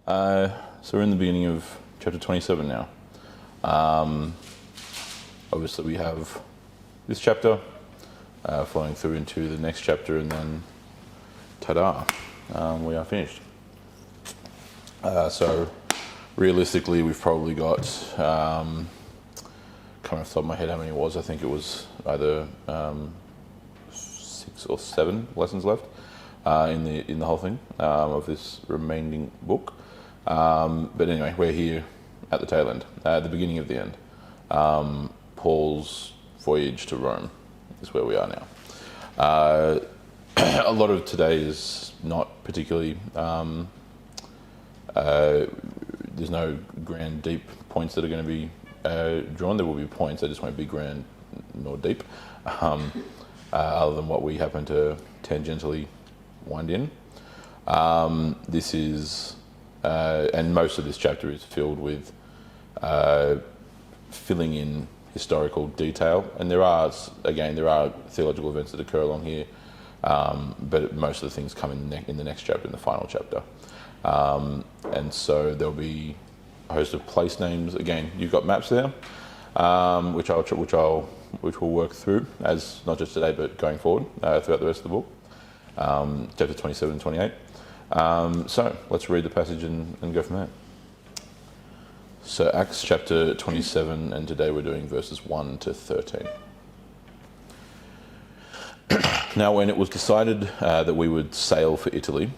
So we're in the beginning of chapter 27 now. Obviously we have this chapter flowing through into the next chapter, and then ta-da, we are finished. So realistically we've probably got, coming off the top of my head how many it was, I think it was either 6 or 7 lessons left in the whole thing of this remaining book. But anyway, we're here at the tail end, at the beginning of the end. Paul's voyage to Rome is where we are now. A lot of today is not particularly, there's no grand deep points that are going to be drawn. There will be points, they just won't be grand nor deep, other than what we happen to tangentially wind in. This is, and most of this chapter is filled with filling in historical detail, and there are theological events that occur along here, but most of the things come in the next chapter, in the final chapter. And so there'll be a host of place names. Again, you've got maps there, which we'll work through, as not just today but going forward throughout the rest of the book, chapter 27 and 28. So let's read the passage and go from there. So Acts chapter 27, and today we're doing verses 1 to 13. Now when it was decided that we would sail for Italy,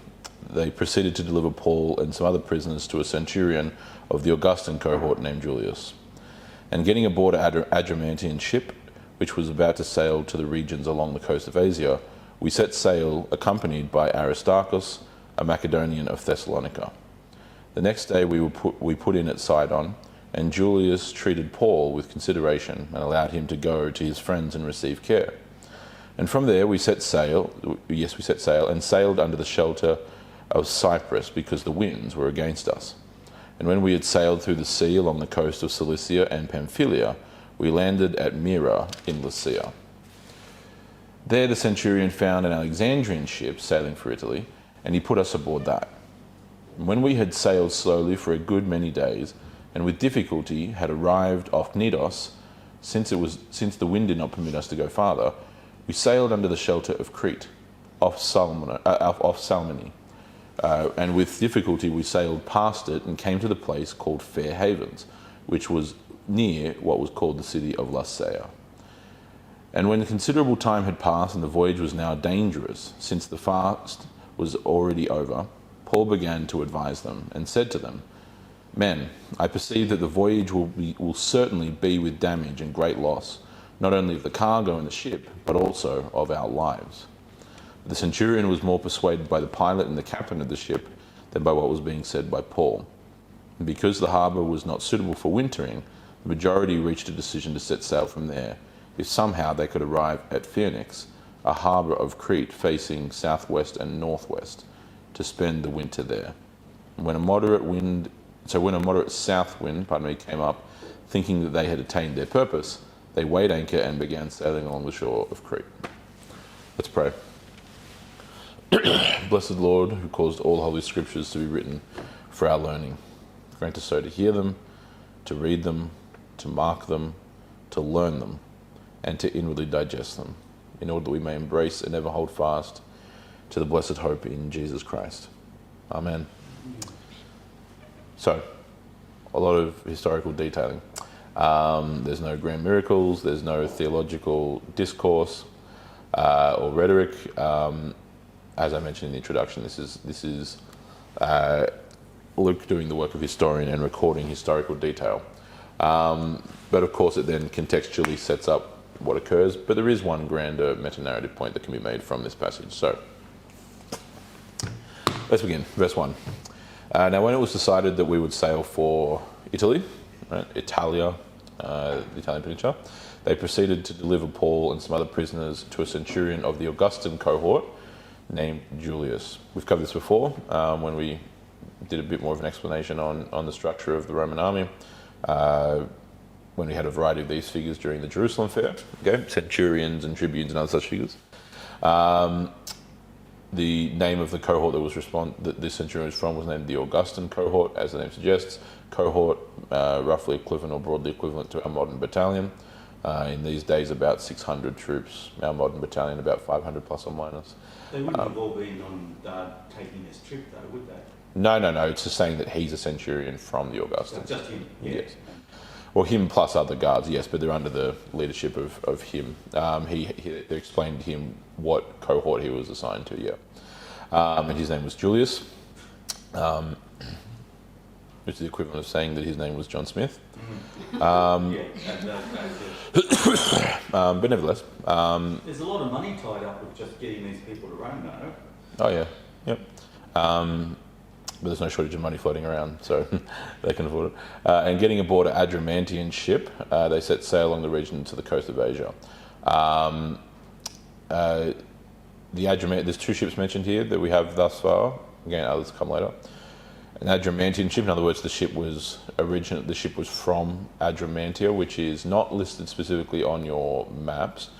they proceeded to deliver Paul and some other prisoners to a centurion of the Augustan cohort named Julius. And getting aboard an Adramantine ship, which was about to sail to the regions along the coast of Asia, we set sail accompanied by Aristarchus, a Macedonian of Thessalonica. The next day we put in at Sidon, and Julius treated Paul with consideration and allowed him to go to his friends and receive care. And from there we set sail and sailed under the shelter of Cyprus, because the winds were against us. And when we had sailed through the sea along the coast of Cilicia and Pamphylia, we landed at Myra in Lycia. There the centurion found an Alexandrian ship sailing for Italy, and he put us aboard that. And when we had sailed slowly for a good many days, and with difficulty had arrived off Knidos, since the wind did not permit us to go farther, we sailed under the shelter of Crete, off Salmone. And with difficulty we sailed past it and came to the place called Fair Havens, which was near what was called the city of Lasea. And when considerable time had passed and the voyage was now dangerous, since the fast was already over, Paul began to advise them and said to them, "Men, I perceive that the voyage will certainly be with damage and great loss, not only of the cargo and the ship, but also of our lives." The centurion was more persuaded by the pilot and the captain of the ship than by what was being said by Paul. And because the harbour was not suitable for wintering, the majority reached a decision to set sail from there, if somehow they could arrive at Phoenix, a harbour of Crete facing southwest and northwest, to spend the winter there. And when a moderate south wind came up, thinking that they had attained their purpose, they weighed anchor and began sailing along the shore of Crete. Let's pray. Blessed Lord, who caused all holy scriptures to be written for our learning, grant us so to hear them, to read them, to mark them, to learn them, and to inwardly digest them, in order that we may embrace and ever hold fast to the blessed hope in Jesus Christ. Amen. So, a lot of historical detailing. There's no grand miracles, there's no theological discourse or rhetoric. As I mentioned in the introduction, this is Luke doing the work of historian and recording historical detail. But of course it then contextually sets up what occurs, but there is one grander meta-narrative point that can be made from this passage. So, let's begin. Verse 1. Now when it was decided that we would sail for Italy, right, Italia, the Italian peninsula, they proceeded to deliver Paul and some other prisoners to a centurion of the Augustan cohort named Julius. We've covered this before when we did a bit more of an explanation on the structure of the Roman army, when we had a variety of these figures during the Jerusalem fair, okay? Centurions and tribunes and other such figures. the name of the cohort that this centurion was from was named the Augustan cohort, as the name suggests. Cohort, roughly equivalent or broadly equivalent to our modern battalion. In these days, about 600 troops. Our modern battalion, about 500 plus or minus. They wouldn't have all been on taking this trip, though, would they? No. It's just saying that he's a centurion from the Augustans. Just him, yeah. Yes. Well, him plus other guards, yes, but they're under the leadership of him. They explained to him what cohort he was assigned to, yeah. And his name was Julius, which is the equivalent of saying that his name was John Smith. But nevertheless. There's a lot of money tied up with just getting these people to Rome, though. Oh, yeah, yep. But there's no shortage of money floating around, so they can afford it. And getting aboard an Adramantine ship, they set sail along the region to the coast of Asia. There's two ships mentioned here that we have thus far. Again, others come later. An Adramantine ship, in other words, the ship was from Adramantia, which is not listed specifically on your maps.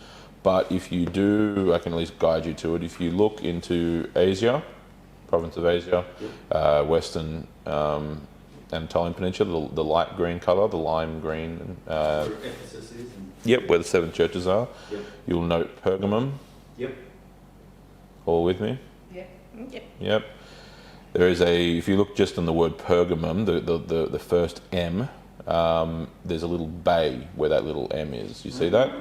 But if you do, I can at least guide you to it. If you look into Asia, province of Asia, western Anatolian Peninsula, the light green colour, the lime green. Where Ephesus is. Yep, where the 7 churches are. Yep. You'll note Pergamum. Yep. All with me? Yep. Yep. Yep. There is a, if you look just on the word Pergamum, the first M, there's a little bay where that little M is. You see that?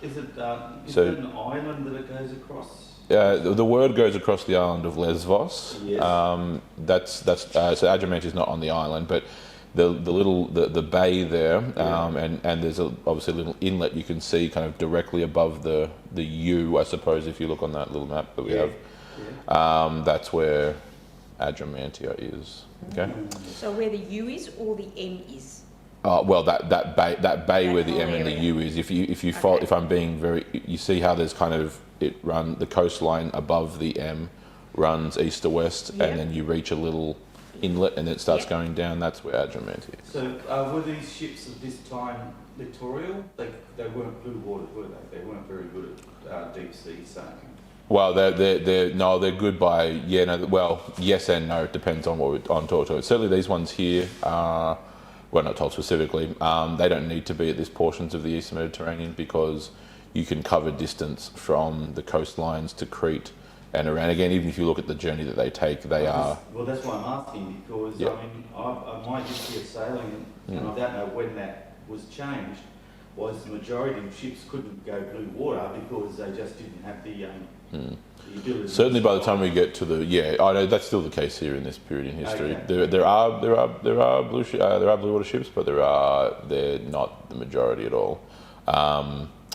Is it an island that it goes across? The word goes across the island of Lesvos. Yes. So Adramantia is not on the island, but the bay there, and there's obviously a little inlet you can see kind of directly above the U, I suppose, if you look on that little map that we have. Yeah. That's where Adramantia is. Okay. So where the U is or the M is? Well, that bay where the M and the U is. If you follow, if I'm being very, you see how there's kind of the coastline above the M runs east to west, and then you reach a little inlet, and it starts going down. That's where Adramantia is. So were these ships of this time littoral? They weren't blue water, were they? They weren't very good at deep sea sailing. Well, they're good by yes and no. It depends on what we're on talking about. Certainly, these ones here are. Well, not told specifically. They don't need to be at these portions of the Eastern Mediterranean because you can cover distance from the coastlines to Crete and around. Again, even if you look at the journey that they take, they are. Well, that's why I'm asking because I mean, my history of sailing, and I don't know when that was changed, was the majority of ships couldn't go blue water because they just didn't have the ability. Certainly, by the time we get to I know that's still the case here in this period in history. Okay. There are blue water ships, but they're not the majority at all.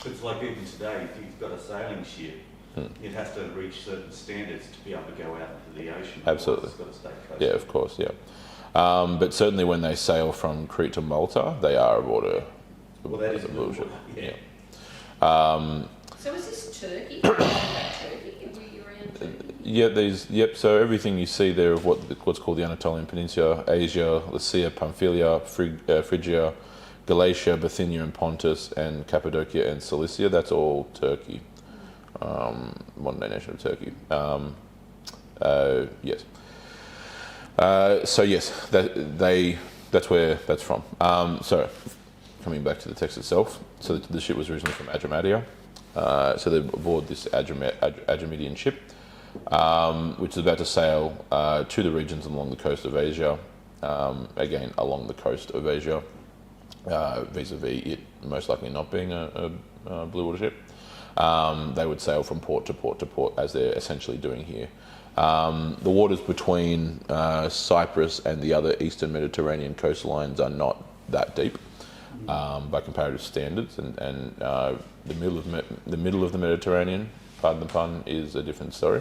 It's like even today, if you've got a sailing ship, it has to reach certain standards to be able to go out into the ocean. Absolutely. It's got to stay coastal. Yeah, of course, yeah. But certainly when they sail from Crete to Malta, they are aboard a blue ship. Yeah. So is this Turkey? Turkey? Around Turkey? Yeah, so everything you see there of what's called the Anatolian Peninsula, Asia, Lycia, Pamphylia, Phrygia, Galatia, Bithynia and Pontus, and Cappadocia and Cilicia, that's all Turkey. Modern day nation of Turkey. Yes. So yes, that's where that's from. So coming back to the text itself, so the ship was originally from Adramatia. So they're aboard this Adramitian ship, which is about to sail to the regions along the coast of Asia. Again, along the coast of Asia, vis-a-vis it most likely not being a blue water ship. They would sail from port to port to port, as they're essentially doing here. The waters between Cyprus and the other eastern Mediterranean coastlines are not that deep by comparative standards, and the middle of the Mediterranean, pardon the pun, is a different story.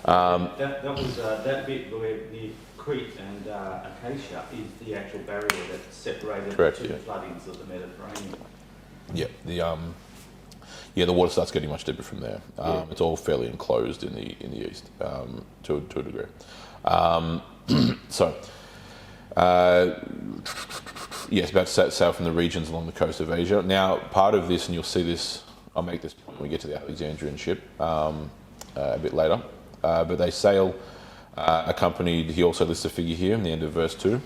That was that bit where near Crete and Acacia is the actual barrier that separated the two floodings of the Mediterranean. Yeah, the water starts getting much deeper from there. It's all fairly enclosed in the east to a degree. Yes, about to sail from the regions along the coast of Asia. Now, part of this, and you'll see this, I'll make this point when we get to the Alexandrian ship a bit later. but they sail accompanied. He also lists a figure here in the end of verse 2.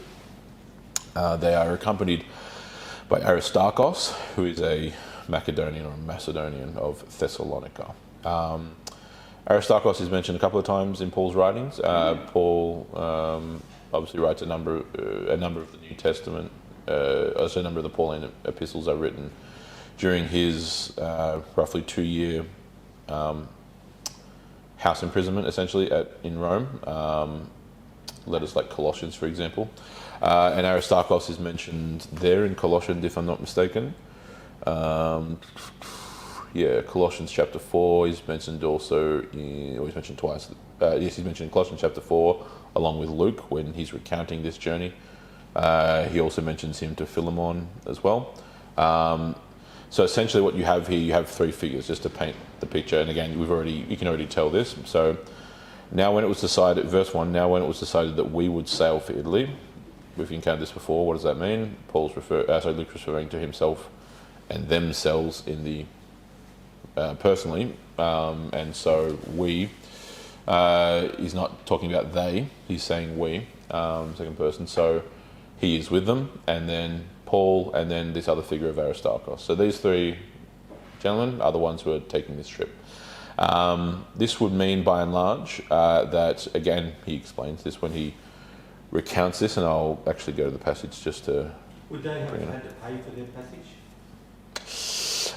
They are accompanied by Aristarchus, who is a Macedonian or a Macedonian of Thessalonica. Aristarchus is mentioned a couple of times in Paul's writings. Paul obviously writes a number of the New Testament. Also, a number of the Pauline epistles are written during his roughly 2-year house imprisonment, essentially in Rome. Letters like Colossians, for example. And Aristarchus is mentioned there in Colossians, if I'm not mistaken. Colossians chapter 4 is mentioned also, he's mentioned twice. He's mentioned in Colossians chapter 4, along with Luke, when he's recounting this journey. He also mentions him to Philemon as well. So essentially what you have here, you have 3 figures, just to paint the picture. And again, you can already tell this. So now when it was decided, verse 1, now when it was decided that we would sail for Italy, we've encountered this before, what does that mean? Luke's referring to himself and themselves in the personally, and so we, he's not talking about they, he's saying we, second person, so he is with them, and then Paul, and then this other figure of Aristarchus. So these 3 gentlemen are the ones who are taking this trip. This would mean, by and large, that, again, he explains this when he recounts this, and I'll actually go to the passage just to... Would they have had to pay for their passage?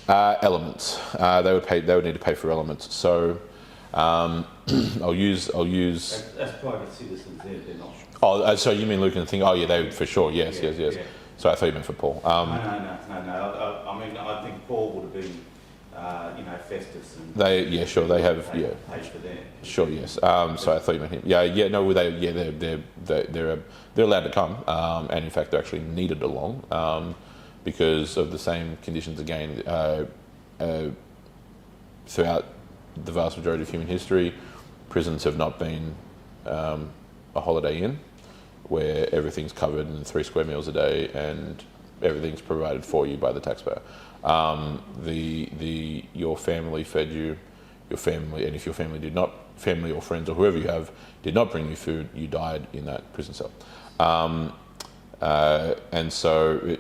Elements. They would need to pay for elements. So I'll use. As private citizens, they're not. Oh, so you mean Luke and think? Oh, yeah, they for sure. Yes. Yeah. So I thought you meant for Paul. No. I mean, I think Paul would have been, Festus and. They have paid for them. Sure, yes. So I thought you meant him. They're allowed to come, and in fact they're actually needed along. Because of the same conditions again throughout the vast majority of human history, prisons have not been a Holiday Inn where everything's covered in 3 square meals a day and everything's provided for you by the taxpayer. Your family fed you, your family, and if your family did not, family or friends or whoever you have did not bring you food, you died in that prison cell. And so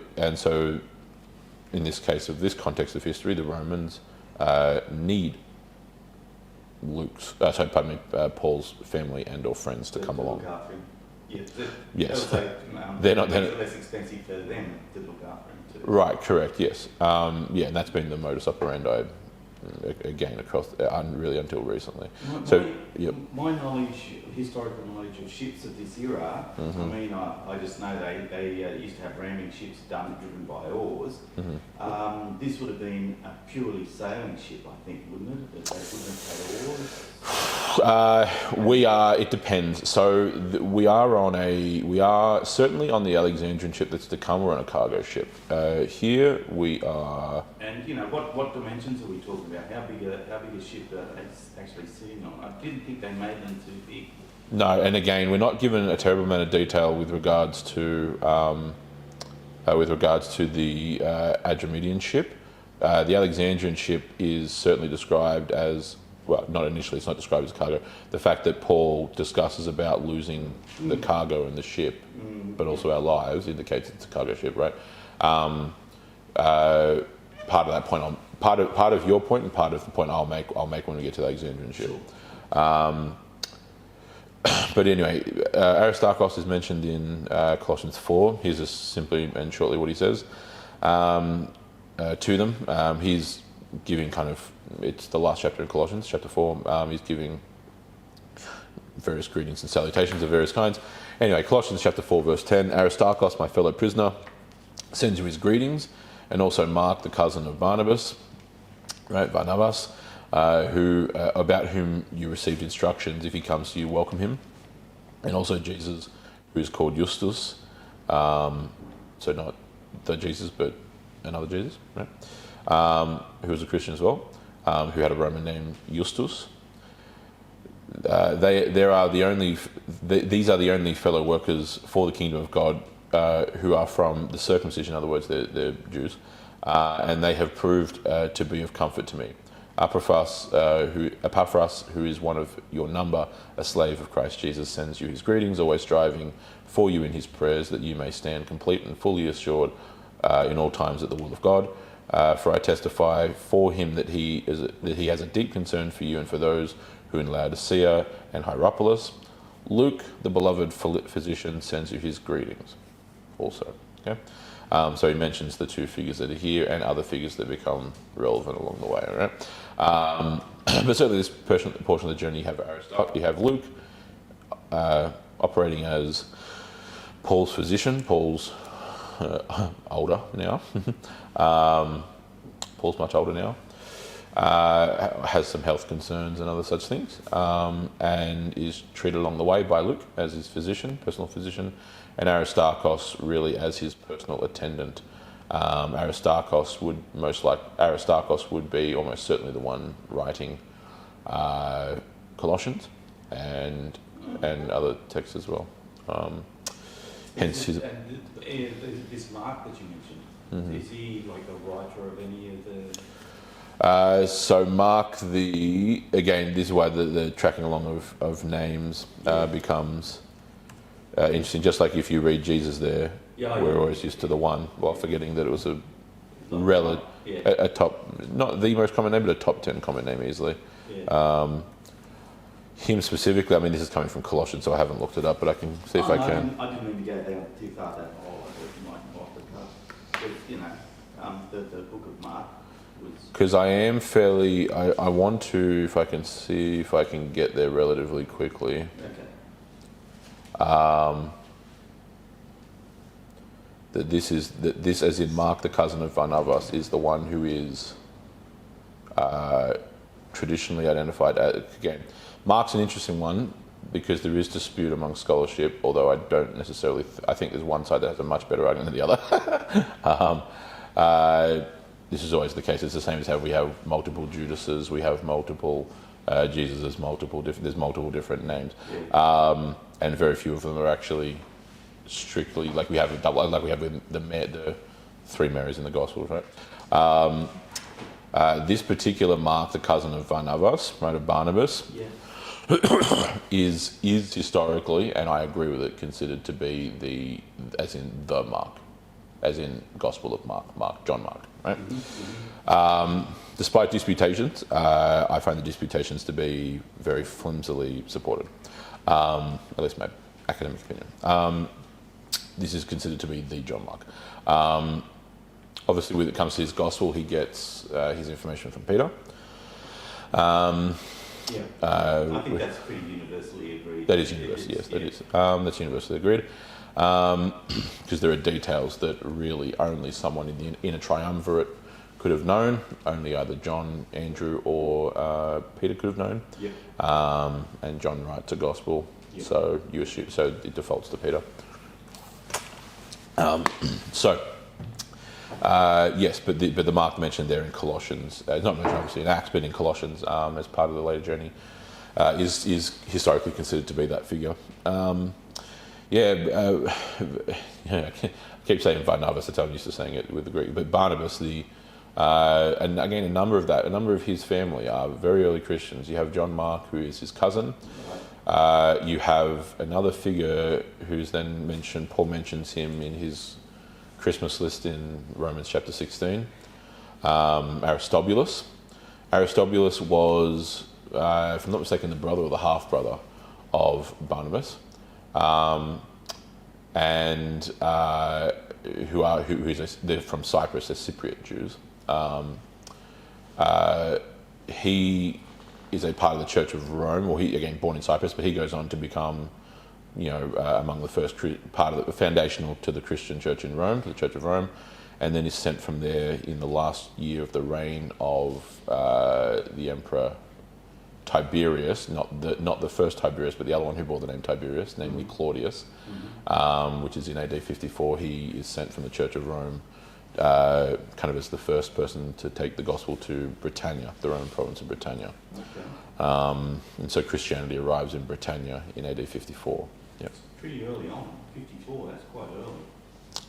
in this case of this context of history, the Romans need Paul's family and or friends to come along. Yes, they're less expensive for them to look after him too. Right, correct. Yes, and that's been the modus operandi again across really until recently. My historical knowledge of ships of this era, I mean, I just know they used to have ramming ships driven by oars. This would have been a purely sailing ship, I think, wouldn't it? They wouldn't have had oars. It depends. So we are certainly on the Alexandrian ship that's to come. We're on a cargo ship. Here we are. And what dimensions are we talking about? How big a ship are they actually sitting on? I didn't think they made them too big. No, and again, we're not given a terrible amount of detail with regards to the Adramyttian ship. The Alexandrian ship is certainly described as, well, not initially, it's not described as cargo. The fact that Paul discusses about losing the cargo in the ship, but also our lives, indicates it's a cargo ship, right? Part of that point, part of your point, and part of the point I'll make when we get to the Alexandrian ship. But anyway, Aristarchus is mentioned in Colossians 4. Here's just simply and shortly what he says to them. He's giving it's the last chapter in Colossians, chapter 4. He's giving various greetings and salutations of various kinds. Anyway, Colossians chapter 4, verse 10. Aristarchus, my fellow prisoner, sends you his greetings, and also Mark, the cousin of Barnabas, right, Barnabas, about whom you received instructions. If he comes to you, welcome him. And also Jesus, who is called Justus, so not the Jesus, but another Jesus, right? Who was a Christian as well, who had a Roman name, Justus. These are the only fellow workers for the kingdom of God who are from the circumcision. In other words, they're Jews, and they have proved to be of comfort to me. Epaphras, who is one of your number, a slave of Christ Jesus, sends you his greetings, always striving for you in his prayers, that you may stand complete and fully assured in all times at the will of God. For I testify for him that he has a deep concern for you and for those who in Laodicea and Hierapolis. Luke, the beloved physician, sends you his greetings also. Okay? So he mentions the two figures that are here and other figures that become relevant along the way. All right? But certainly this portion of the journey, you have Luke operating as Paul's physician. Paul's older now. Paul's much older now. Has some health concerns and other such things, and is treated along the way by Luke as his personal physician, and Aristarchus really as his personal attendant. Aristarchus would be almost certainly the one writing Colossians and other texts as well. Hence his. And this Mark that you mentioned, is he like a writer of any of the? So Mark, again, this is why the tracking along of names becomes interesting. Just like if you read Jesus there, we're always used to the one, while forgetting that it was a top, not the most common name, but a top 10 common name easily. Yeah. Him specifically, I mean, this is coming from Colossians, so I haven't looked it up, but I can see if I can. I didn't mean to go down too far that hole. I thought you might come off the cuff. But, the book of Mark. Because I am fairly, I want to, if I can see if I can get there relatively quickly. Okay. That this as in Mark, the cousin of Barnabas, is the one who is traditionally identified as, again, Mark's an interesting one because there is dispute among scholarship, although I don't necessarily, I think there's one side that has a much better argument than the other. This is always the case. It's the same as how we have multiple Judases, we have multiple Jesuses, there's multiple different names, and very few of them are actually strictly like we have with the three Marys in the Gospels, right? This particular Mark, the cousin of Barnabas, right, of Barnabas, is historically, and I agree with it, considered to be the Mark, as in Gospel of Mark, John Mark, right? Despite disputations, I find the disputations to be very flimsily supported, at least my academic opinion. This is considered to be the John Mark. Obviously, when it comes to his Gospel, he gets his information from Peter. I think that's pretty universally agreed. That is universally, yes, that is. That's universally agreed. Because there are details that really only someone in a triumvirate could have known. Only either John, Andrew, or Peter could have known. Yep. And John writes a Gospel, yep. So you assume, so it defaults to Peter. Yes, but the Mark mentioned there in Colossians, not mentioned obviously in Acts, but in Colossians as part of the later journey, is historically considered to be that figure. I keep saying Barnabas, that's how I'm used to saying it with the Greek, but Barnabas, and again, a number of his family are very early Christians. You have John Mark, who is his cousin. You have another figure who's then mentioned, Paul mentions him in his Christmas list in Romans chapter 16, Aristobulus. Aristobulus was, if I'm not mistaken, the brother or the half-brother of Barnabas, they're from Cyprus, they're Cypriot Jews. He is a part of the Church of Rome, or he, again, born in Cyprus, but he goes on to become, among the first part of the foundational to the Christian Church in Rome, to the Church of Rome, and then is sent from there in the last year of the reign of the Emperor Tiberius, not the first Tiberius, but the other one who bore the name Tiberius, namely Claudius, which is in AD 54. He is sent from the Church of Rome, kind of as the first person to take the gospel to Britannia, the Roman province of Britannia. Okay. And so Christianity arrives in Britannia in AD 54. Yeah. Pretty early on, 54. That's quite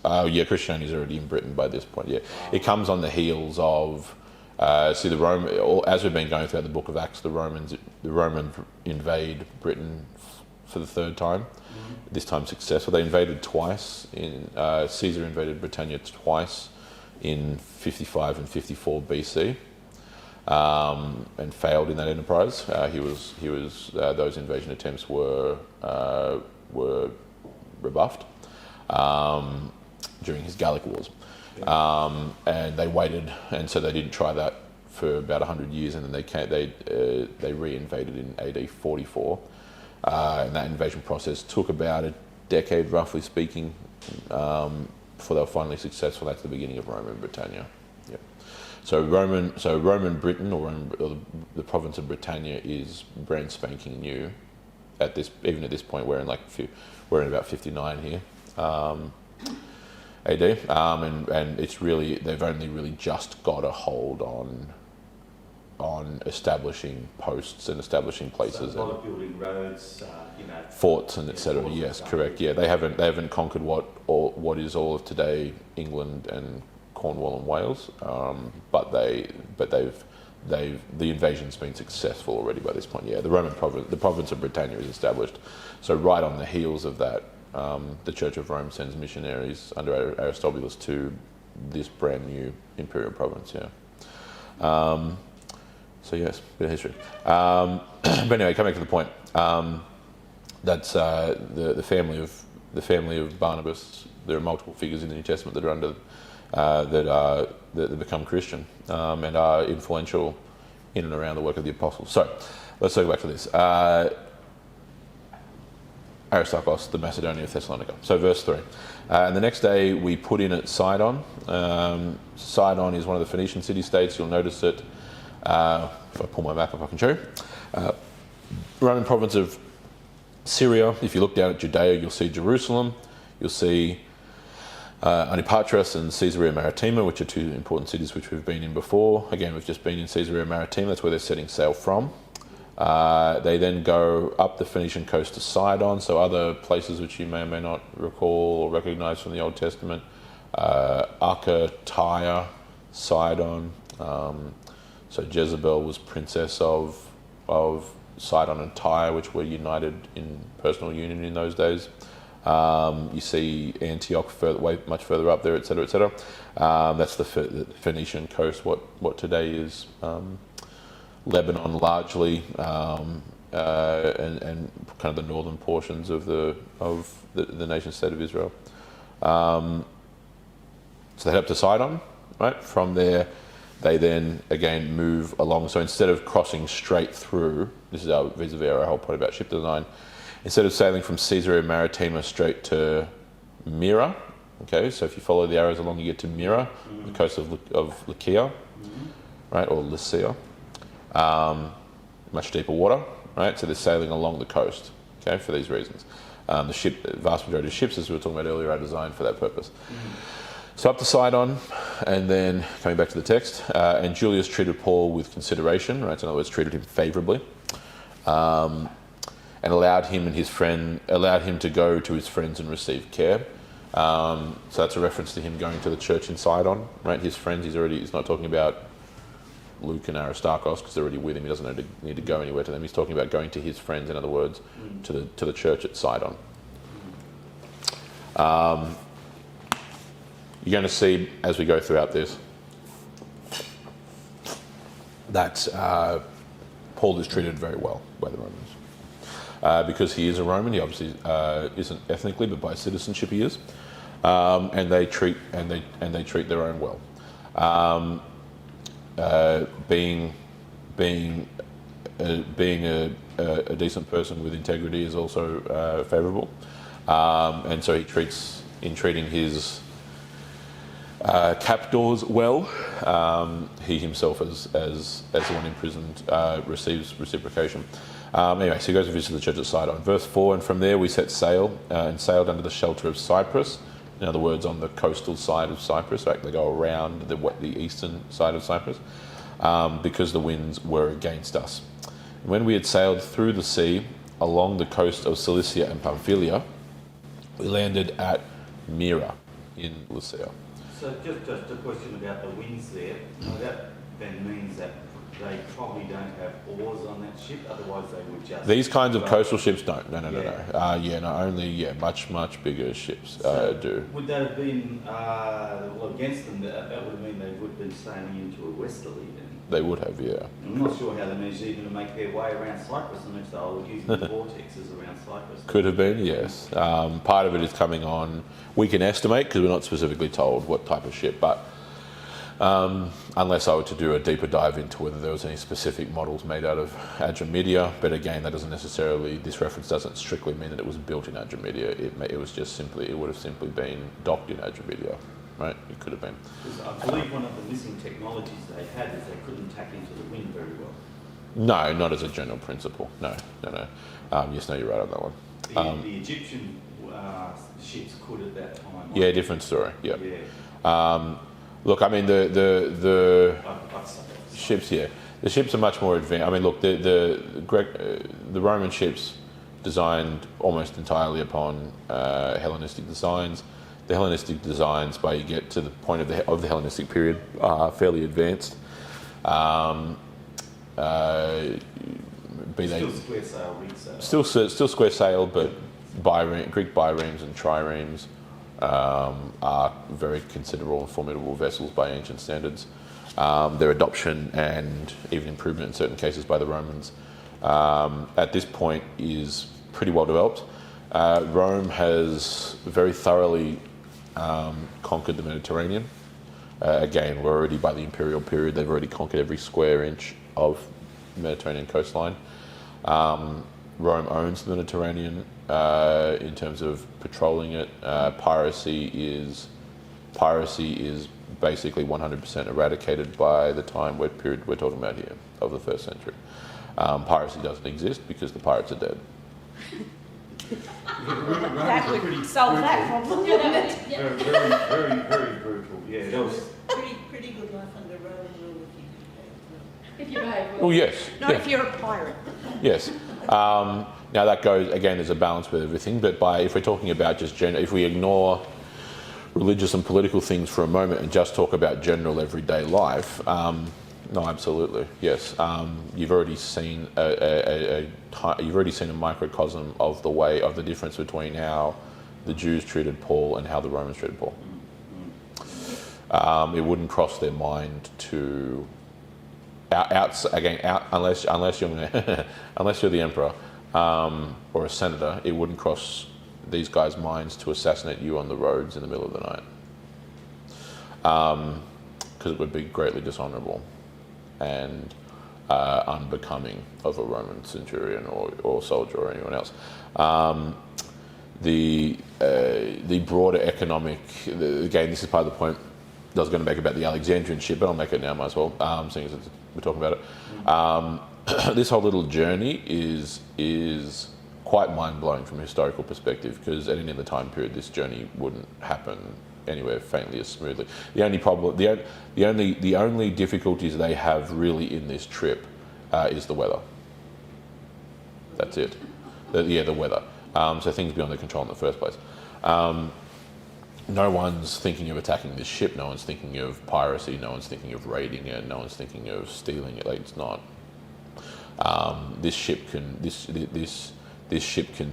early. Christianity is already in Britain by this point. Yeah, it comes on the heels of See, as we've been going throughout the book of Acts, the Romans invade Britain for the third time. This time successful. They invaded twice. Caesar invaded Britannia twice in 55 and 54 BC, and failed in that enterprise. Those invasion attempts were rebuffed during his Gallic Wars. And they waited, and so they didn't try that for about 100 years, and then they re-invaded in AD 44. And that invasion process took about a decade, roughly speaking, before they were finally successful. That's the beginning of Roman Britannia. Yep. So Roman Britain, or the province of Britannia, is brand spanking new. Even at this point, we're in about 59 here. AD, and it's really, they've only really just got a hold on establishing posts and establishing places, so a lot of building roads, forts and etc. Yes, correct. Yeah, they haven't conquered what is all of today England and Cornwall and Wales, but the invasion's been successful already by this point. Yeah, the province of Britannia is established. So right on the heels of that, the Church of Rome sends missionaries under Aristobulus to this brand new imperial province. Yeah. So yes, bit of history. But anyway, coming back to the point. That's the family of Barnabas. There are multiple figures in the New Testament that are under that become Christian and are influential in and around the work of the apostles. So let's go back to this. Aristarchus, the Macedonian of Thessalonica. So verse 3. And the next day we put in at Sidon. Sidon is one of the Phoenician city-states. You'll notice that, if I pull my map up I can show you. Roman province of Syria. If you look down at Judea, you'll see Jerusalem. You'll see Antipatris and Caesarea Maritima, which are two important cities which we've been in before. Again, we've just been in Caesarea Maritima. That's where they're setting sail from. They then go up the Phoenician coast to Sidon, so other places which you may or may not recall or recognise from the Old Testament. Acca, Tyre, Sidon. So Jezebel was princess of Sidon and Tyre, which were united in personal union in those days. You see Antioch much further up there, etc., etc. That's the Phoenician coast, what today is Lebanon largely, and kind of the northern portions of the nation state of Israel. So they head up to Sidon, right? From there, they then again move along. So instead of crossing straight through, this is vis-a-vis our whole point about ship design. Instead of sailing from Caesarea Maritima straight to Myra, okay. So if you follow the arrows along, you get to Myra, the coast of Lycia, right, or Lycia. Much deeper water, right? So they're sailing along the coast, okay, for these reasons. The vast majority of ships, as we were talking about earlier, are designed for that purpose. So up to Sidon, and then coming back to the text, and Julius treated Paul with consideration, right? So in other words, treated him favourably, and allowed him to go to his friends and receive care. So that's a reference to him going to the church in Sidon, right? His friends, he's not talking about Luke and Aristarchus because they're already with him. He doesn't need to go anywhere to them. He's talking about going to his friends, in other words, to the church at Sidon. You're going to see as we go throughout this that Paul is treated very well by the Romans because he is a Roman. He obviously isn't ethnically, but by citizenship he is, and they treat their own well. Being a decent person with integrity is also favourable, and so in treating his captors well, he himself as the one imprisoned receives reciprocation. Anyway, so he goes to visit the church at Sidon. Verse 4, and from there we set sail and sailed under the shelter of Cyprus. In other words, on the coastal side of Cyprus, right? They go around the eastern side of Cyprus because the winds were against us. When we had sailed through the sea along the coast of Cilicia and Pamphylia, we landed at Myra in Lycia. So just a question about the winds there. then means that they probably don't have oars on that ship, otherwise they would just... These kinds of coastal ships don't. No. Only much bigger ships do. Would that have been, against them, that would have mean they would have been sailing into a westerly then? They would have, yeah. I'm not sure how they managed even to make their way around Cyprus unless they were using the vortexes around Cyprus. Could have been, yes. Part of it is coming on, we can estimate because we're not specifically told what type of ship, but unless I were to do a deeper dive into whether there was any specific models made out of Adramydia, but again, that doesn't necessarily, this reference doesn't strictly mean that it was built in Adramydia. It was just simply, it would have simply been docked in Adramydia, right? It could have been. Because I believe one of the missing technologies they had is they couldn't tack into the wind very well. No, not as a general principle. No. Yes, no, you're right on that one. The Egyptian ships could at that time. Yeah, different story. Yeah. Yeah. Look, I mean the ships. Yeah, the ships are much more advanced. I mean, look, the Roman ships designed almost entirely upon Hellenistic designs. The Hellenistic designs, by you get to the point of the Hellenistic period, are fairly advanced. Still square sail, rig sail. Still square sail, but Greek biremes and triremes are very considerable and formidable vessels by ancient standards. Their adoption and even improvement in certain cases by the Romans at this point is pretty well developed. Rome has very thoroughly conquered the Mediterranean. Again, we're already by the imperial period, they've already conquered every square inch of Mediterranean coastline. Rome owns the Mediterranean in terms of patrolling it. Piracy is basically 100% eradicated by the time period we're talking about here, of the 1st century. Piracy doesn't exist because the pirates are dead. That would solve that problem, wouldn't it? Very brutal. Yeah, that was pretty good life under Roman rule If you behave well. Well, yes. Not Yeah. if you're a pirate. Yes. Now that goes, again, there's a balance with everything, but if we're talking about just if we ignore religious and political things for a moment and just talk about general everyday life, no, absolutely, yes. You've already seen a microcosm of the difference between how the Jews treated Paul and how the Romans treated Paul. It wouldn't cross their mind to unless you're the emperor or a senator, it wouldn't cross these guys' minds to assassinate you on the roads in the middle of the night, because it would be greatly dishonourable and unbecoming of a Roman centurion or soldier or anyone else. The broader economic, again, this is part of the point I was going to make about the Alexandrian ship, but I'll make it now, might as well, seeing as we're talking about it. This whole little journey is quite mind-blowing from a historical perspective, because at any other time period this journey wouldn't happen anywhere faintly as smoothly. The only problem, the only difficulties they have really in this trip is the weather. That's it. The weather. So things beyond their control in the first place. No one's thinking of attacking this ship. No one's thinking of piracy. No one's thinking of raiding it. No one's thinking of stealing it. Like, it's not. This ship can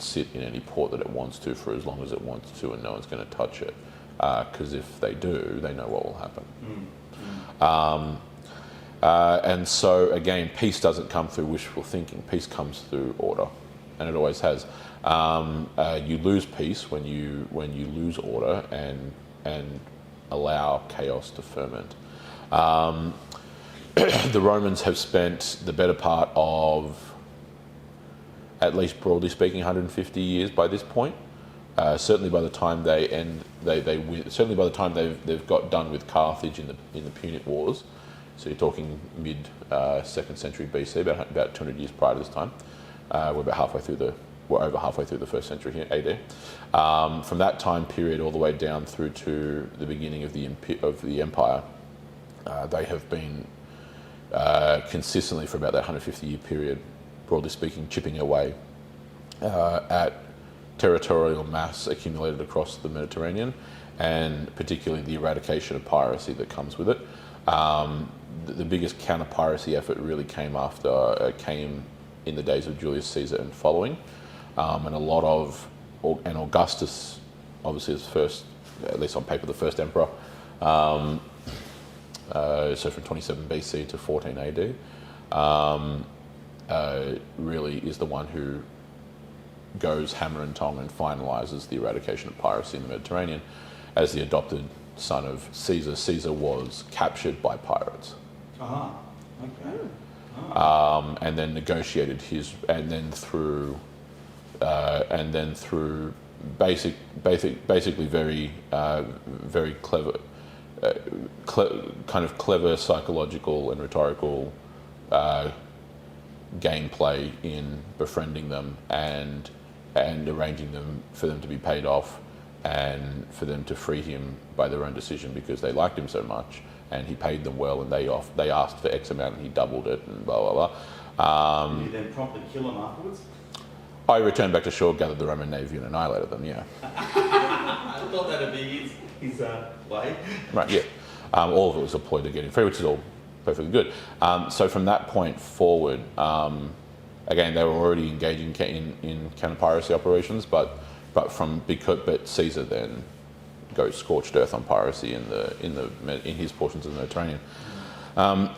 sit in any port that it wants to for as long as it wants to, and no one's going to touch it. Because if they do, they know what will happen. And so again, peace doesn't come through wishful thinking. Peace comes through order, and it always has. You lose peace when you lose order and allow chaos to ferment. The Romans have spent the better part of, at least broadly speaking, 150 years by this point. Certainly by the time certainly by the time they've got done with Carthage in the Punic Wars. So you're talking mid 2nd century BC, about 200 years prior to this time. We're over halfway through the 1st century here, AD. From that time period all the way down through to the beginning of the empire, they have been consistently for about that 150-year period, broadly speaking, chipping away at territorial mass accumulated across the Mediterranean, and particularly the eradication of piracy that comes with it. the biggest counter-piracy effort really came in the days of Julius Caesar and following, and a lot of, and Augustus, obviously is first, at least on paper, the first emperor. So from 27 BC to 14 AD, really is the one who goes hammer and tong and finalises the eradication of piracy in the Mediterranean as the adopted son of Caesar. Caesar was captured by pirates. Okay. And then negotiated through basically very clever, kind of clever psychological and rhetorical gameplay in befriending them and arranging them for them to be paid off and for them to free him by their own decision because they liked him so much and he paid them well and they asked for X amount and he doubled it and blah blah blah. Did you then promptly kill him afterwards? I returned back to shore, gathered the Roman navy and annihilated them. Yeah. I thought that'd be his way. Right. Yeah. All of it was a ploy to get him free, which is all perfectly good. So from that point forward, again, they were already engaging in counter-piracy operations, but Caesar then goes scorched earth on piracy in his portions of the Mediterranean, and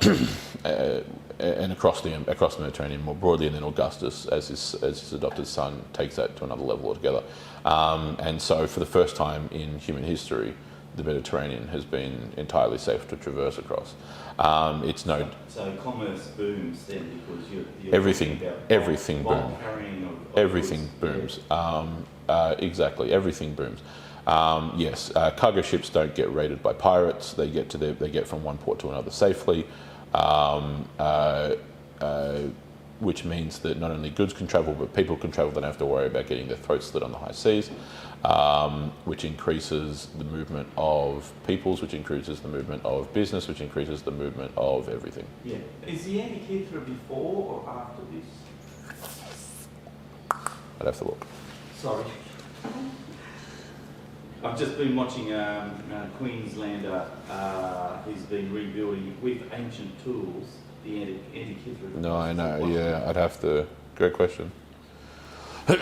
across the Mediterranean more broadly, and then Augustus, as his adopted son, takes that to another level altogether. And so, for the first time in human history, the Mediterranean has been entirely safe to traverse across. So commerce booms then because you're everything booms. Everything goods. booms. Exactly, everything booms. Yes, cargo ships don't get raided by pirates. They get from one port to another safely, which means that not only goods can travel, but people can travel. They don't have to worry about getting their throats slit on the high seas, which increases the movement of peoples, which increases the movement of business, which increases the movement of everything. Yeah. Is the Antikythera before or after this? I'd have to look. Sorry. I've just been watching Queenslander. He's been rebuilding with ancient tools the Antikythera. No, I know. Yeah, I'd have to. Great question. So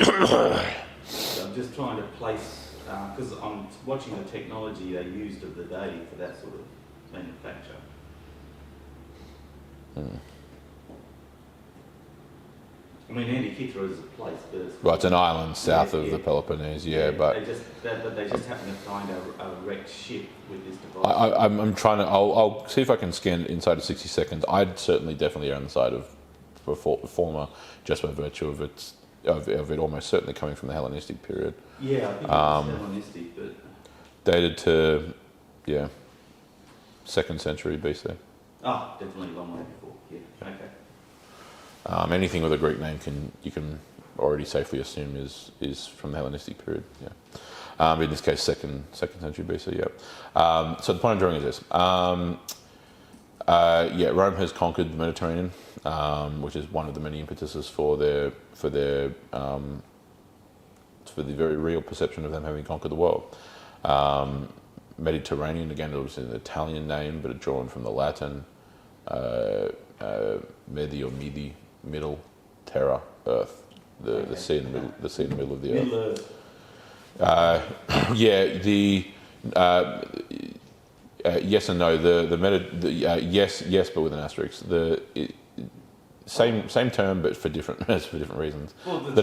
I'm just trying to place because I'm watching the technology they used of the day for that sort of manufacture. I mean, Antikythera is a place, but Well, it's an island south of the Peloponnese. But they just happen to find a wrecked ship with this device. I'm trying to. I'll see if I can scan it inside of 60 seconds. I'd certainly definitely err on the side of former, just by virtue of it almost certainly coming from the Hellenistic period. Yeah, I think it was Hellenistic, but dated to 2nd century BC. Definitely a long way before. Yeah, okay. Anything with a Greek name you can already safely assume is from the Hellenistic period. Yeah. In this case, second century BC. Yeah. So the point I'm drawing is this. Rome has conquered the Mediterranean, which is one of the many impetuses for the very real perception of them having conquered the world. Mediterranean, again, it was an Italian name, but drawn from the Latin Medi or Midi, middle, terra, earth, the sea in the middle, the sea in the middle of the earth. Yes and no. Yes, but with an asterisk. Same term, but for different reasons. Well, the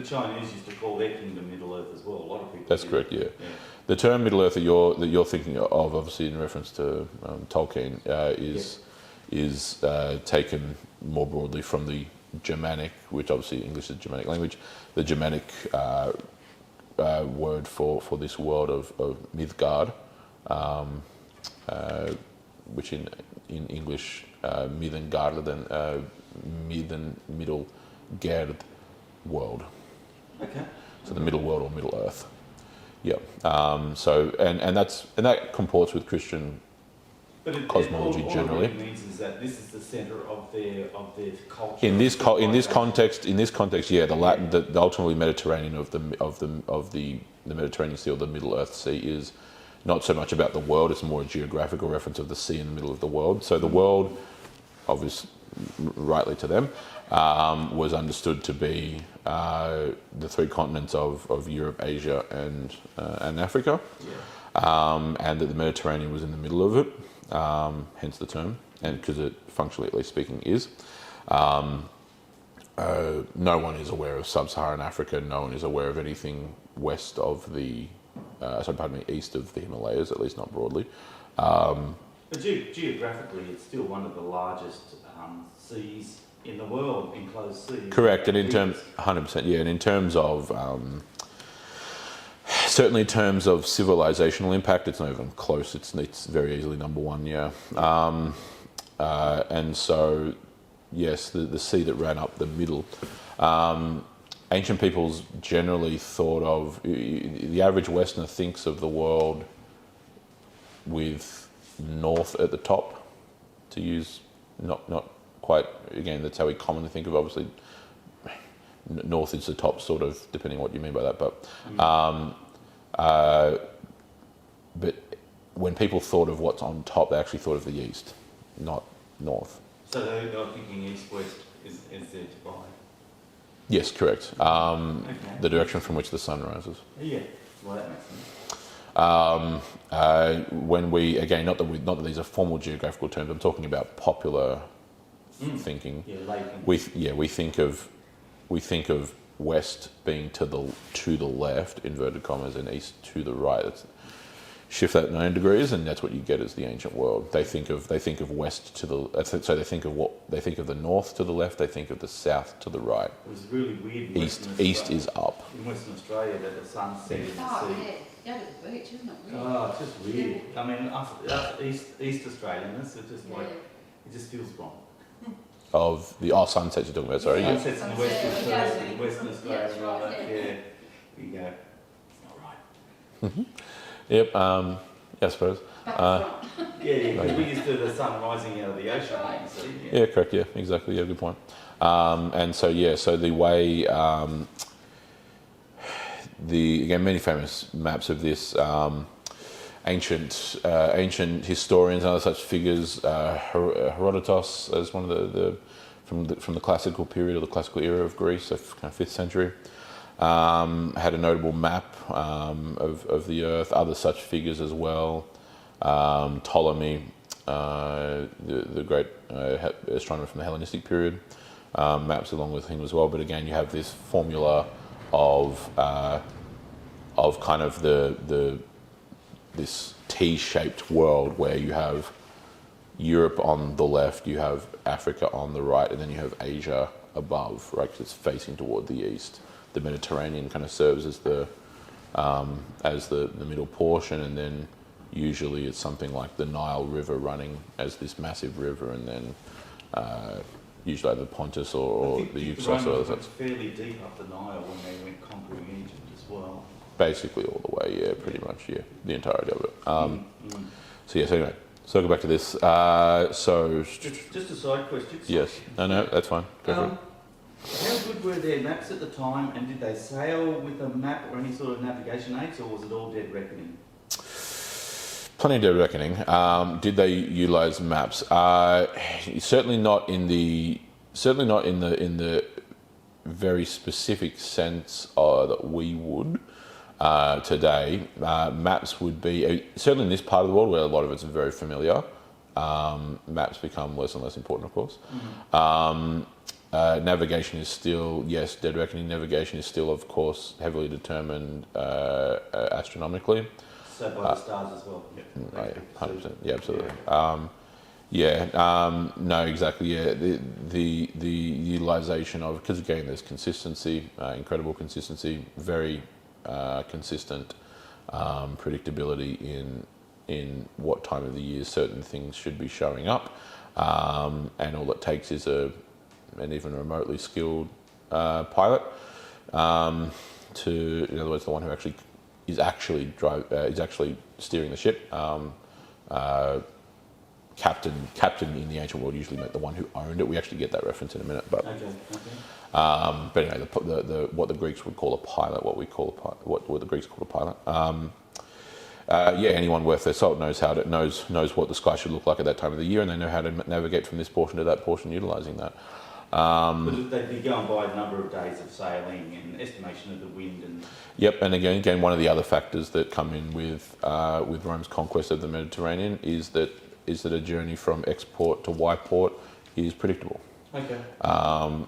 Chinese used to call their kingdom Middle Earth as well. A lot of people. That's correct. Yeah. The term Middle Earth that you're thinking of, obviously in reference to Tolkien, is taken more broadly from the Germanic, which obviously English is a Germanic language, the Germanic word for this world of Midgard, which in English Middengarden, middle Gerd world. Okay. So the middle world or Middle Earth. Yeah. So that comports with Christian cosmology generally. All it means is that this is the centre of their culture. In this context, the ultimately Mediterranean of the Mediterranean Sea or the Middle Earth Sea is not so much about the world, it's more a geographical reference of the sea in the middle of the world. So the world, obviously, rightly to them, was understood to be the three continents of Europe, Asia, and Africa, and that the Mediterranean was in the middle of it, hence the term, and because it functionally, at least speaking, is. No one is aware of sub-Saharan Africa. No one is aware of anything west of the, east of the Himalayas, at least not broadly. But geographically, it's still one of the largest seas in the world, enclosed seas. Correct, and in terms, 100%, yeah, and in terms of, certainly in terms of civilizational impact, it's not even close. It's very easily number one, yeah. And so, yes, the sea that ran up the middle. Ancient peoples generally thought of, the average Westerner thinks of the world with north at the top, to use, not quite, again, that's how we commonly think of, obviously, north is the top, sort of, depending on what you mean by that, but when people thought of what's on top, they actually thought of the east, not north. So they're thinking east-west is their divide? Yes, correct. Okay. The direction from which the sun rises. Yeah, well that makes sense. When we, again, not that these are formal geographical terms, I'm talking about popular thinking. Yeah, late. We think of west being to the left, inverted commas, and east to the right. Shift that 9 degrees, and that's what you get as the ancient world. They think of west to the, so they think of the north to the left. They think of the south to the right. It was really weird. East is up. In Western Australia, that the sun set in the sea. Yeah, to the beach, isn't it? Really? Oh, it's just weird. I mean, us East Australians, it's just like it just feels wrong. Of the sunsets you're talking about. Sorry. Yeah. Sunsets in Western Australia, rather. Yeah, there you go. It's not right. Yep. Yeah, I suppose. Yeah, we used to the sun rising out of the ocean, right. You see. Yeah, correct. Yeah, exactly. Yeah, good point. And so the way again, many famous maps of this, ancient historians and other such figures, Herodotus as one of the from the classical period or the classical era of Greece, so kind of 5th century. Had a notable map of the Earth, other such figures as well. Ptolemy, the great astronomer from the Hellenistic period, maps along with him as well. But again, you have this formula of kind of this T-shaped world where you have Europe on the left, you have Africa on the right, and then you have Asia above, right? Because it's facing toward the east. The Mediterranean kind of serves as the middle portion, and then usually it's something like the Nile River running as this massive river, and then usually either Pontus or the Euxos or other. It's fairly deep up the Nile when they went conquering Egypt as well. Basically all the way, yeah, pretty much, yeah, the entirety of it. So yes, anyway, circle back to this. So just a side question. Yes, no, that's fine. Go for it. How good were their maps at the time, and did they sail with a map or any sort of navigation aids, or was it all dead reckoning? Plenty of dead reckoning. Did they utilise maps? Certainly not in the very specific sense that we would today. Maps would be certainly in this part of the world where a lot of it's very familiar. Maps become less and less important, of course. Navigation is still, yes, dead reckoning. Navigation is still, of course, heavily determined astronomically. So by the stars as well. Yeah, 100%. Yeah, absolutely. No, exactly. Yeah, the utilisation of, because again, there's consistency, incredible consistency, very consistent predictability in what time of the year certain things should be showing up, and all it takes is an even remotely skilled pilot to, in other words, the one who actually is actually steering the ship. Captain in the ancient world usually meant the one who owned it. We actually get that reference in a minute, but but anyway, what the Greeks would call a pilot, what the Greeks call a pilot. anyone worth their salt knows what the sky should look like at that time of the year, and they know how to navigate from this portion to that portion, utilising that. But they'd be going by a number of days of sailing and estimation of the wind and. Yep, and again, one of the other factors that come in with Rome's conquest of the Mediterranean is that a journey from X port to Y port is predictable. Okay.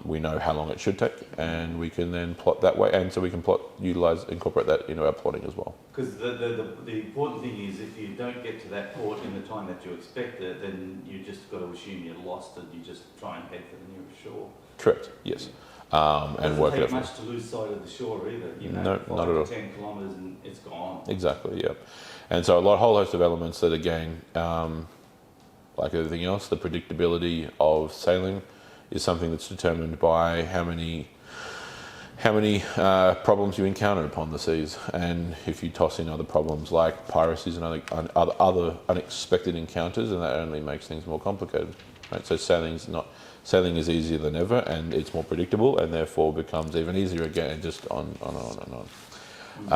We know how long it should take, and we can then plot that way, and so we can incorporate that into our plotting as well. Because the important thing is, if you don't get to that port in the time that you expect it, then you just got to assume you're lost, and you just try and head for the nearest shore. Correct. Yes. And work it doesn't out. take much to lose sight of the shore either. No, not at all. 10 kilometres and it's gone. Exactly. Yeah. And so whole host of elements that again, like everything else, the predictability of sailing is something that's determined by how many problems you encounter upon the seas, and if you toss in other problems like piracies and other unexpected encounters, and that only makes things more complicated. Right? So sailing is easier than ever, and it's more predictable, and therefore becomes even easier again, and just on and on and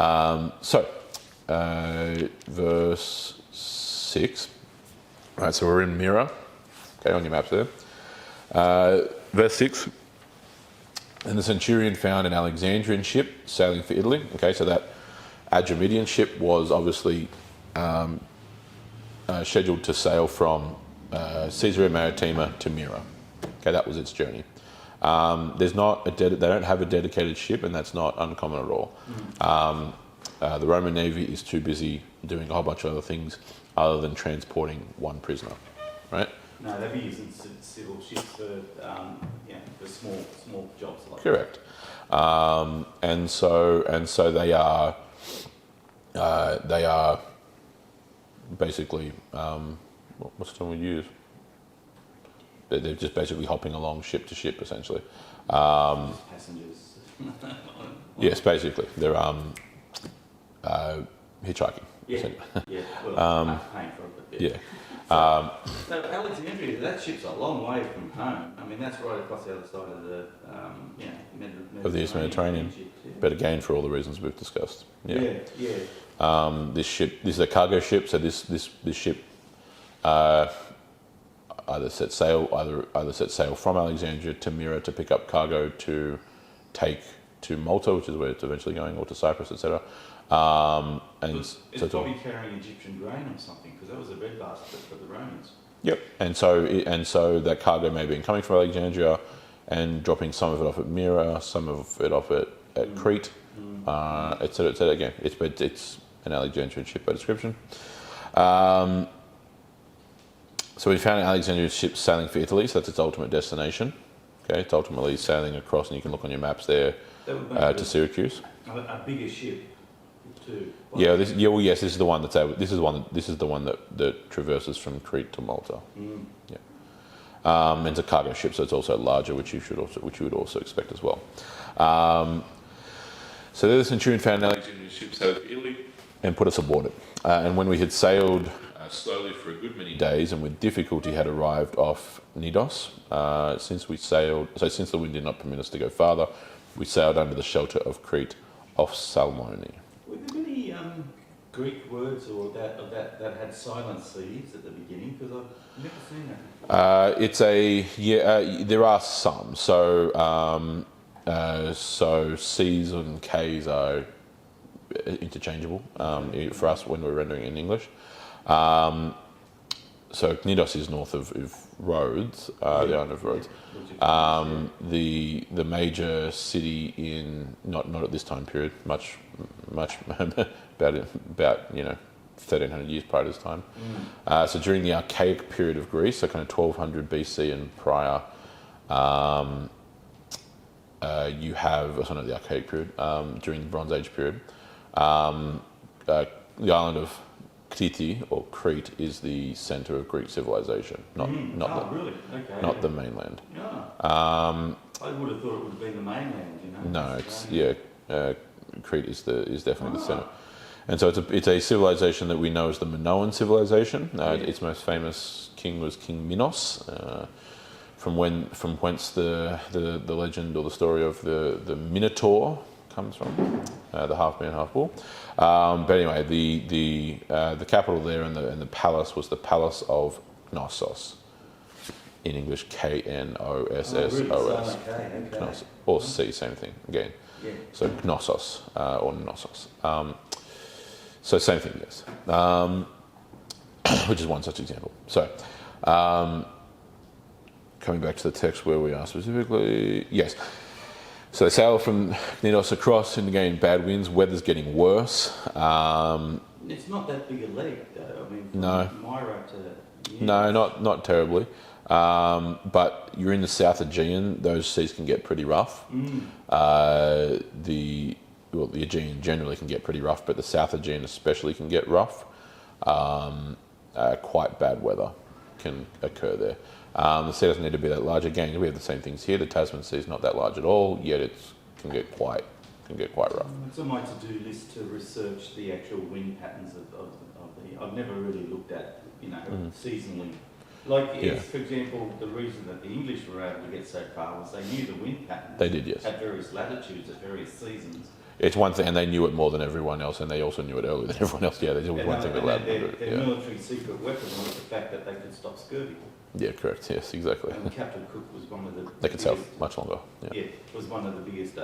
on. Verse 6. All right, so we're in Myra. Okay, on your maps there. Verse 6. And the centurion found an Alexandrian ship sailing for Italy. Okay, so that Adramyttian ship was obviously scheduled to sail from Caesarea Maritima to Myra. Okay, that was its journey. They don't have a dedicated ship, and that's not uncommon at all. The Roman Navy is too busy doing a whole bunch of other things other than transporting one prisoner, right? No, they'd be using civil ships for small jobs like Correct. And so they are basically what's the term we use? They're just basically hopping along ship to ship, essentially. passengers. Yes, basically they're hitchhiking. Yeah, yeah. Well, paying for it, but Yeah. So Alexandria, that ship's a long way from home. I mean, that's right across the other side of the Of the East Mediterranean. But again, for all the reasons we've discussed. Yeah. This is a cargo ship, so this ship either set sail from Alexandria to Myra to pick up cargo to take to Malta, which is where it's eventually going, or to Cyprus, etc. It's probably carrying Egyptian grain or something, because that was a breadbasket for the Romans. Yep, and so that cargo may have been coming from Alexandria and dropping some of it off at Myra, some of it off at Crete, etc. etc. Again, it's an Alexandrian ship by description. So we found an Alexandrian ship sailing for Italy, so that's its ultimate destination. Okay, it's ultimately sailing across, and you can look on your maps there to Syracuse. A bigger ship. Yes, this is the one that's able. This is the one that traverses from Crete to Malta. Yeah, and it's a cargo ship, so it's also larger, which you would also expect as well. So there the centurion found an Alexandrian ship sailing for Italy and put us aboard it. And when we had sailed slowly for a good many days and with difficulty had arrived off Knidos, since the wind did not permit us to go farther, we sailed under the shelter of Crete off Salmone. Were there many Greek words or that had silent C's at the beginning? Because I've never seen that. There are some. So C's and K's are interchangeable for us when we're rendering in English. So Knidos is north of Rhodes, the island of Rhodes. The major city in not at this time period, much about 1300 years prior to this time. So during the Archaic period of Greece, so kind of 1200 BC and prior, you have the Archaic period during the Bronze Age period. The island of Crete is the centre of Greek civilization, not the mainland. Yeah. I would have thought it would have been the mainland. No, Crete is definitely the centre, and so it's a civilization that we know as the Minoan civilization. Its most famous king was King Minos, from whence the legend or the story of the Minotaur comes from, the half man, half bull. But anyway, the capital there and the palace was the Palace of Knossos. In English, Knossos. Okay. Knossos. Or C, same thing again. Yeah. So Knossos or Knossos. So same thing, yes. Which is one such example. So, coming back to the text where we are specifically, yes. So they sail from Knidos across, and again, bad winds, weather's getting worse. It's not that big a leg, though. I mean, from No. Myra to... Yeah. No, not terribly. But you're in the South Aegean, those seas can get pretty rough. The Aegean generally can get pretty rough, but the South Aegean especially can get rough. Quite bad weather can occur there. The sea doesn't need to be that large. Again, we have the same things here. The Tasman Sea is not that large at all, yet it can get quite rough. It's on my to-do list to research the actual wind patterns of the... I've never really looked at, seasonally. Like, for example, the reason that the English were able to get so far was they knew the wind patterns. They did, yes. At various latitudes, at various seasons. It's one thing, and they knew it more than everyone else, and they also knew it earlier than everyone else. Yeah, there's always one thing that allowed them to do it. Their military secret weapon was the fact that they could stop scurvy. Yeah, correct. Yes, exactly. And Captain Cook was one of the... They could sail much longer. Yeah, was one of the biggest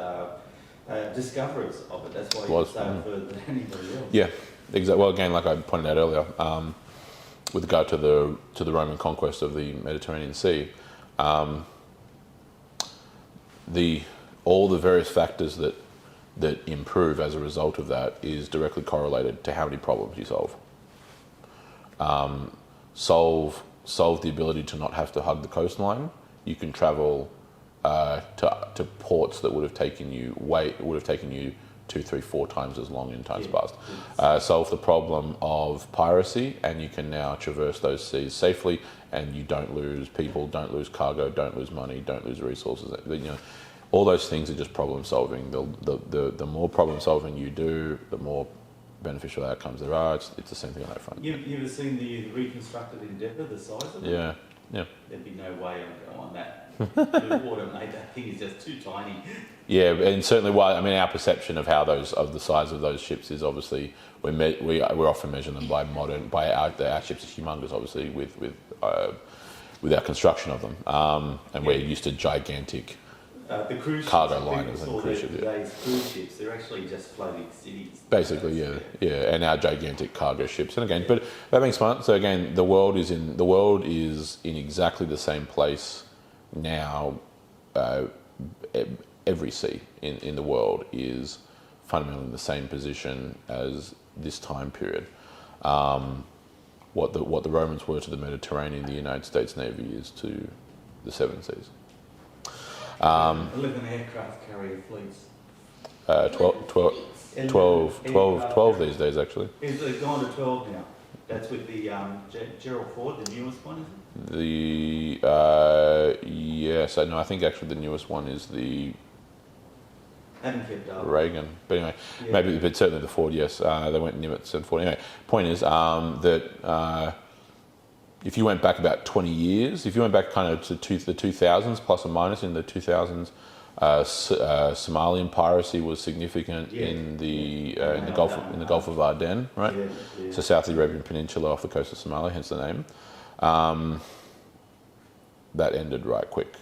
discoverers of it. That's why he Was. could sail further than anybody else. Yeah, exactly. Well, again, like I pointed out earlier, with regard to the Roman conquest of the Mediterranean Sea, all the various factors that improve as a result of that is directly correlated to how many problems you solve. Solve the ability to not have to hug the coastline. You can travel to ports that would have taken you 2, 3, 4 times as long in times past. Solve the problem of piracy, and you can now traverse those seas safely, and you don't lose people, don't lose cargo, don't lose money, don't lose resources. All those things are just problem solving. The more problem solving you do, the more beneficial outcomes there are. It's the same thing on that front. You ever seen the reconstructed Endeavour, the size of it? Yeah. There'd be no way I'd go on that. Blue water, mate. That thing is just too tiny. Yeah, and certainly our perception of the size of those ships is obviously we often measure them by our ships are humongous, obviously with our construction of them, and we're used to gigantic The cruise cargo ships, liners and cruise ships. Today's cruise ships, they're actually just floating cities. Basically, yeah, and our gigantic cargo ships. And again, but that being smart. So again, the world is in exactly the same place now. Every sea in the world is fundamentally in the same position as this time period. What the Romans were to the Mediterranean, the United States Navy is to the seven seas. 11 aircraft carrier fleets. 12 these days, actually. It's gone to 12 now. That's with the Gerald Ford, the newest one, is it? Yes, I know. I think actually the newest one is the Haven't kept up. Reagan. But anyway, Yeah. maybe, but certainly the Ford, yes. They went Nimitz and Ford. Anyway, point is that if you went back about 20 years, if you went back kind of to the 2000s, plus or minus in the 2000s, Somalian piracy was significant in the Gulf of Aden, right? Yeah. So South Arabian Peninsula off the coast of Somalia, hence the name. That ended right quick.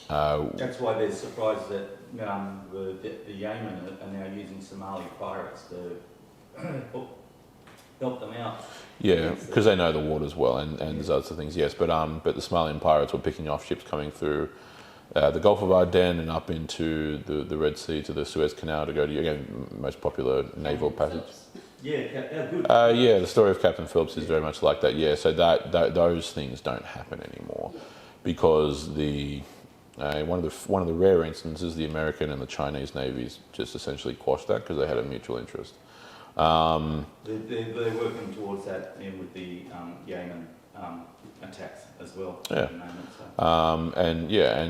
That's why they're surprised that the Yemen are now using Somali pirates to help them out. Yeah, because they know the waters well, and there's other things, yes. But the Somalian pirates were picking off ships coming through the Gulf of Aden and up into the Red Sea to the Suez Canal to go to, again, most popular naval passage. Yeah, good. Yeah, the story of Captain Phillips is very much like that. Yeah, so that those things don't happen anymore because one of the rare instances, the American and the Chinese navies just essentially quashed that because they had a mutual interest. They're working towards that with the Yemen attacks as well. Yeah. At the moment, so.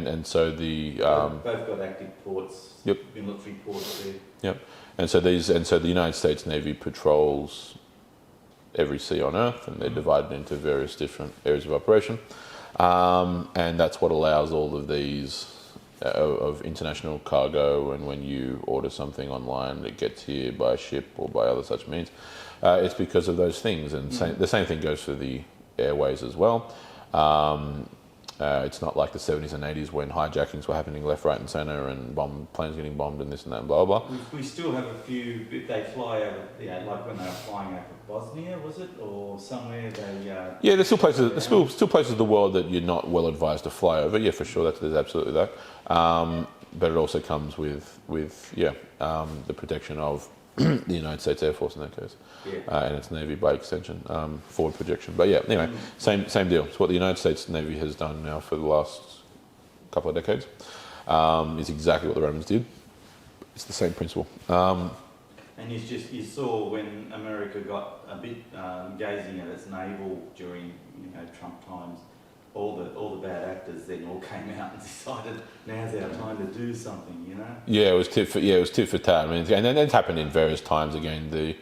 And so the both got active ports. Yep. Military ports there. Yep. And so the United States Navy patrols every sea on Earth, and they're divided into various different areas of operation, and that's what allows all of these of international cargo, and when you order something online, it gets here by ship or by other such means. It's because of those things, and the same thing goes for the airways as well. It's not like the 70s and 80s when hijackings were happening left, right, and centre, and planes getting bombed and this and that and blah blah. We still have a few. They fly over, like when they were flying over Bosnia, was it, or somewhere they? Yeah, there's still places. There's still places of the world that you're not well advised to fly over. Yeah, for sure. There's absolutely that. But it also comes with the protection of the United States Air Force in that case, and its Navy by extension, forward projection. But yeah, anyway, same deal. It's what the United States Navy has done now for the last couple of decades. Is exactly what the Romans did. It's the same principle. And you saw when America got a bit gazing at its naval during Trump times. All the bad actors then all came out and decided now's our time to do something, Yeah, it was tit for tat. I mean, and it's happened in various times. Again, there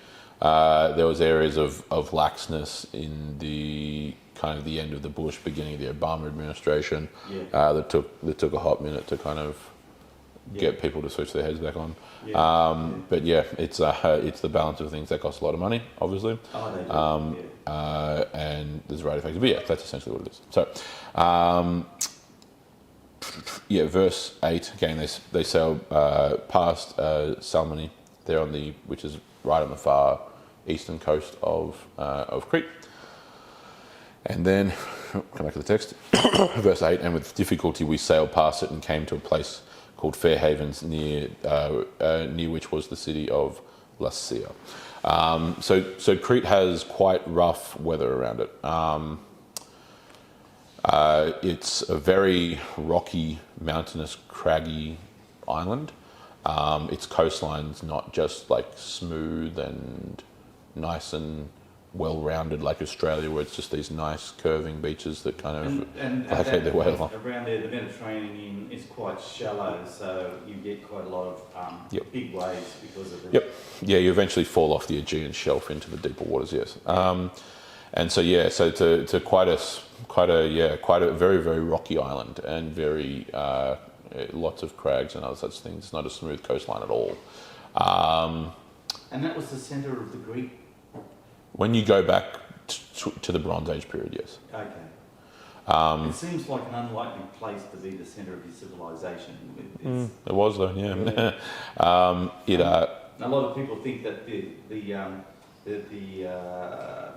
was areas of laxness in the kind of the end of the Bush, beginning of the Obama administration. That took a hot minute to kind of get people to switch their heads back on. But yeah, it's the balance of things that cost a lot of money, obviously. Oh, they do. And there's a variety of factors. But yeah, that's essentially what it is. So, verse 8, again, they sail past Salmone, there which is right on the far eastern coast of Crete. And then, come back to the text, verse 8, and with difficulty we sailed past it and came to a place called Fair Havens, near which was the city of Lasea. So Crete has quite rough weather around it. It's a very rocky, mountainous, craggy island. Its coastline's not just like smooth and nice and well-rounded like Australia, where it's just these nice curving beaches that kind of placate their way along. Around there, the Mediterranean is quite shallow, so you get quite a lot of big waves because of it. Yeah, you eventually fall off the Aegean shelf into the deeper waters. Yes, and so to quite a very, very rocky island and very lots of crags and other such things. It's not a smooth coastline at all. And that was the centre of the Greek. When you go back to the Bronze Age period, yes. Okay. It seems like an unlikely place to be the centre of your civilization. It was though, yeah. A lot of people think that the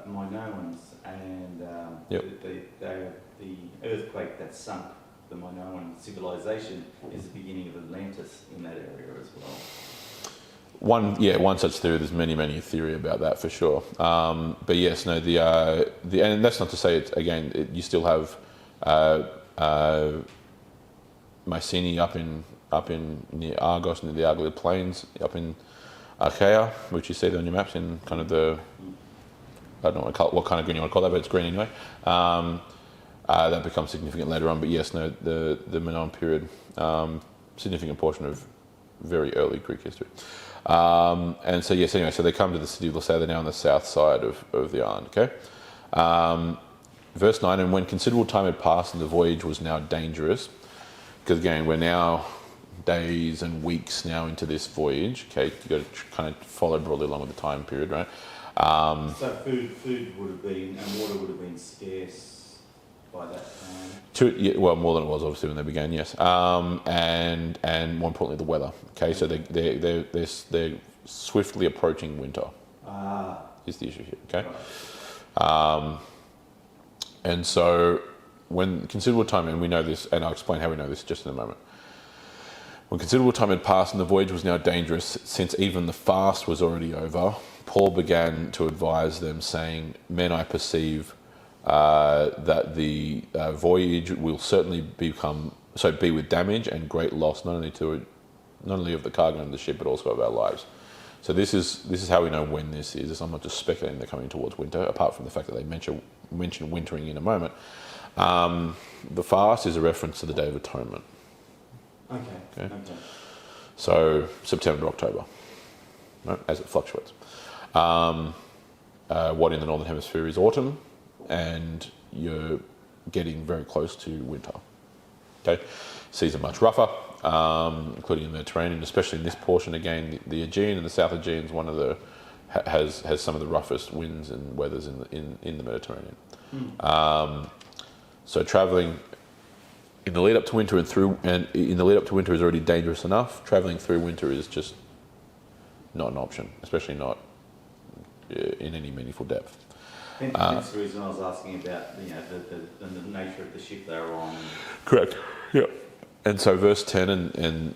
Minoans and the earthquake that sunk the Minoan civilization is the beginning of Atlantis in that area as well. One such theory. There's many theory about that for sure. But yes, no, and that's not to say you still have Mycenae up in near Argos, near the Argolid Plains, up in Achaia, which you see there on your maps in kind of I don't know what kind of green you want to call that, but it's green anyway. That becomes significant later on. But yes, no, the Minoan period, significant portion of very early Greek history. And so yes, anyway, so they come to the city of Lasea. They're now on the south side of the island. Okay. Verse 9, and when considerable time had passed and the voyage was now dangerous, because again, we're now days and weeks now into this voyage. Okay, you've got to kind of follow broadly along with the time period, right? So food would have been, and water would have been scarce by that time? More than it was obviously when they began, yes. And more importantly, the weather. Okay, so they're swiftly approaching winter. Is the issue here, okay? Right. And so when considerable time, and we know this, and I'll explain how we know this just in a moment. When considerable time had passed and the voyage was now dangerous, since even the fast was already over, Paul began to advise them, saying, "Men, I perceive that the voyage will certainly be with damage and great loss, not only of the cargo and the ship, but also of our lives." So this is how we know when this is. I'm not just speculating they're coming towards winter, apart from the fact that they mention wintering in a moment. The fast is a reference to the Day of Atonement. Okay. So September, October, right, as it fluctuates. What in the Northern Hemisphere is autumn, and you're getting very close to winter. Okay, seas are much rougher, including the Mediterranean, especially in this portion. Again, the Aegean and the South Aegean is one of the has some of the roughest winds and weathers in the Mediterranean. So traveling in the lead up to winter in the lead up to winter is already dangerous enough. Traveling through winter is just not an option, especially not in any meaningful depth. That's the reason I was asking about the nature of the ship they were on. Correct. Yeah. And so verse 10, and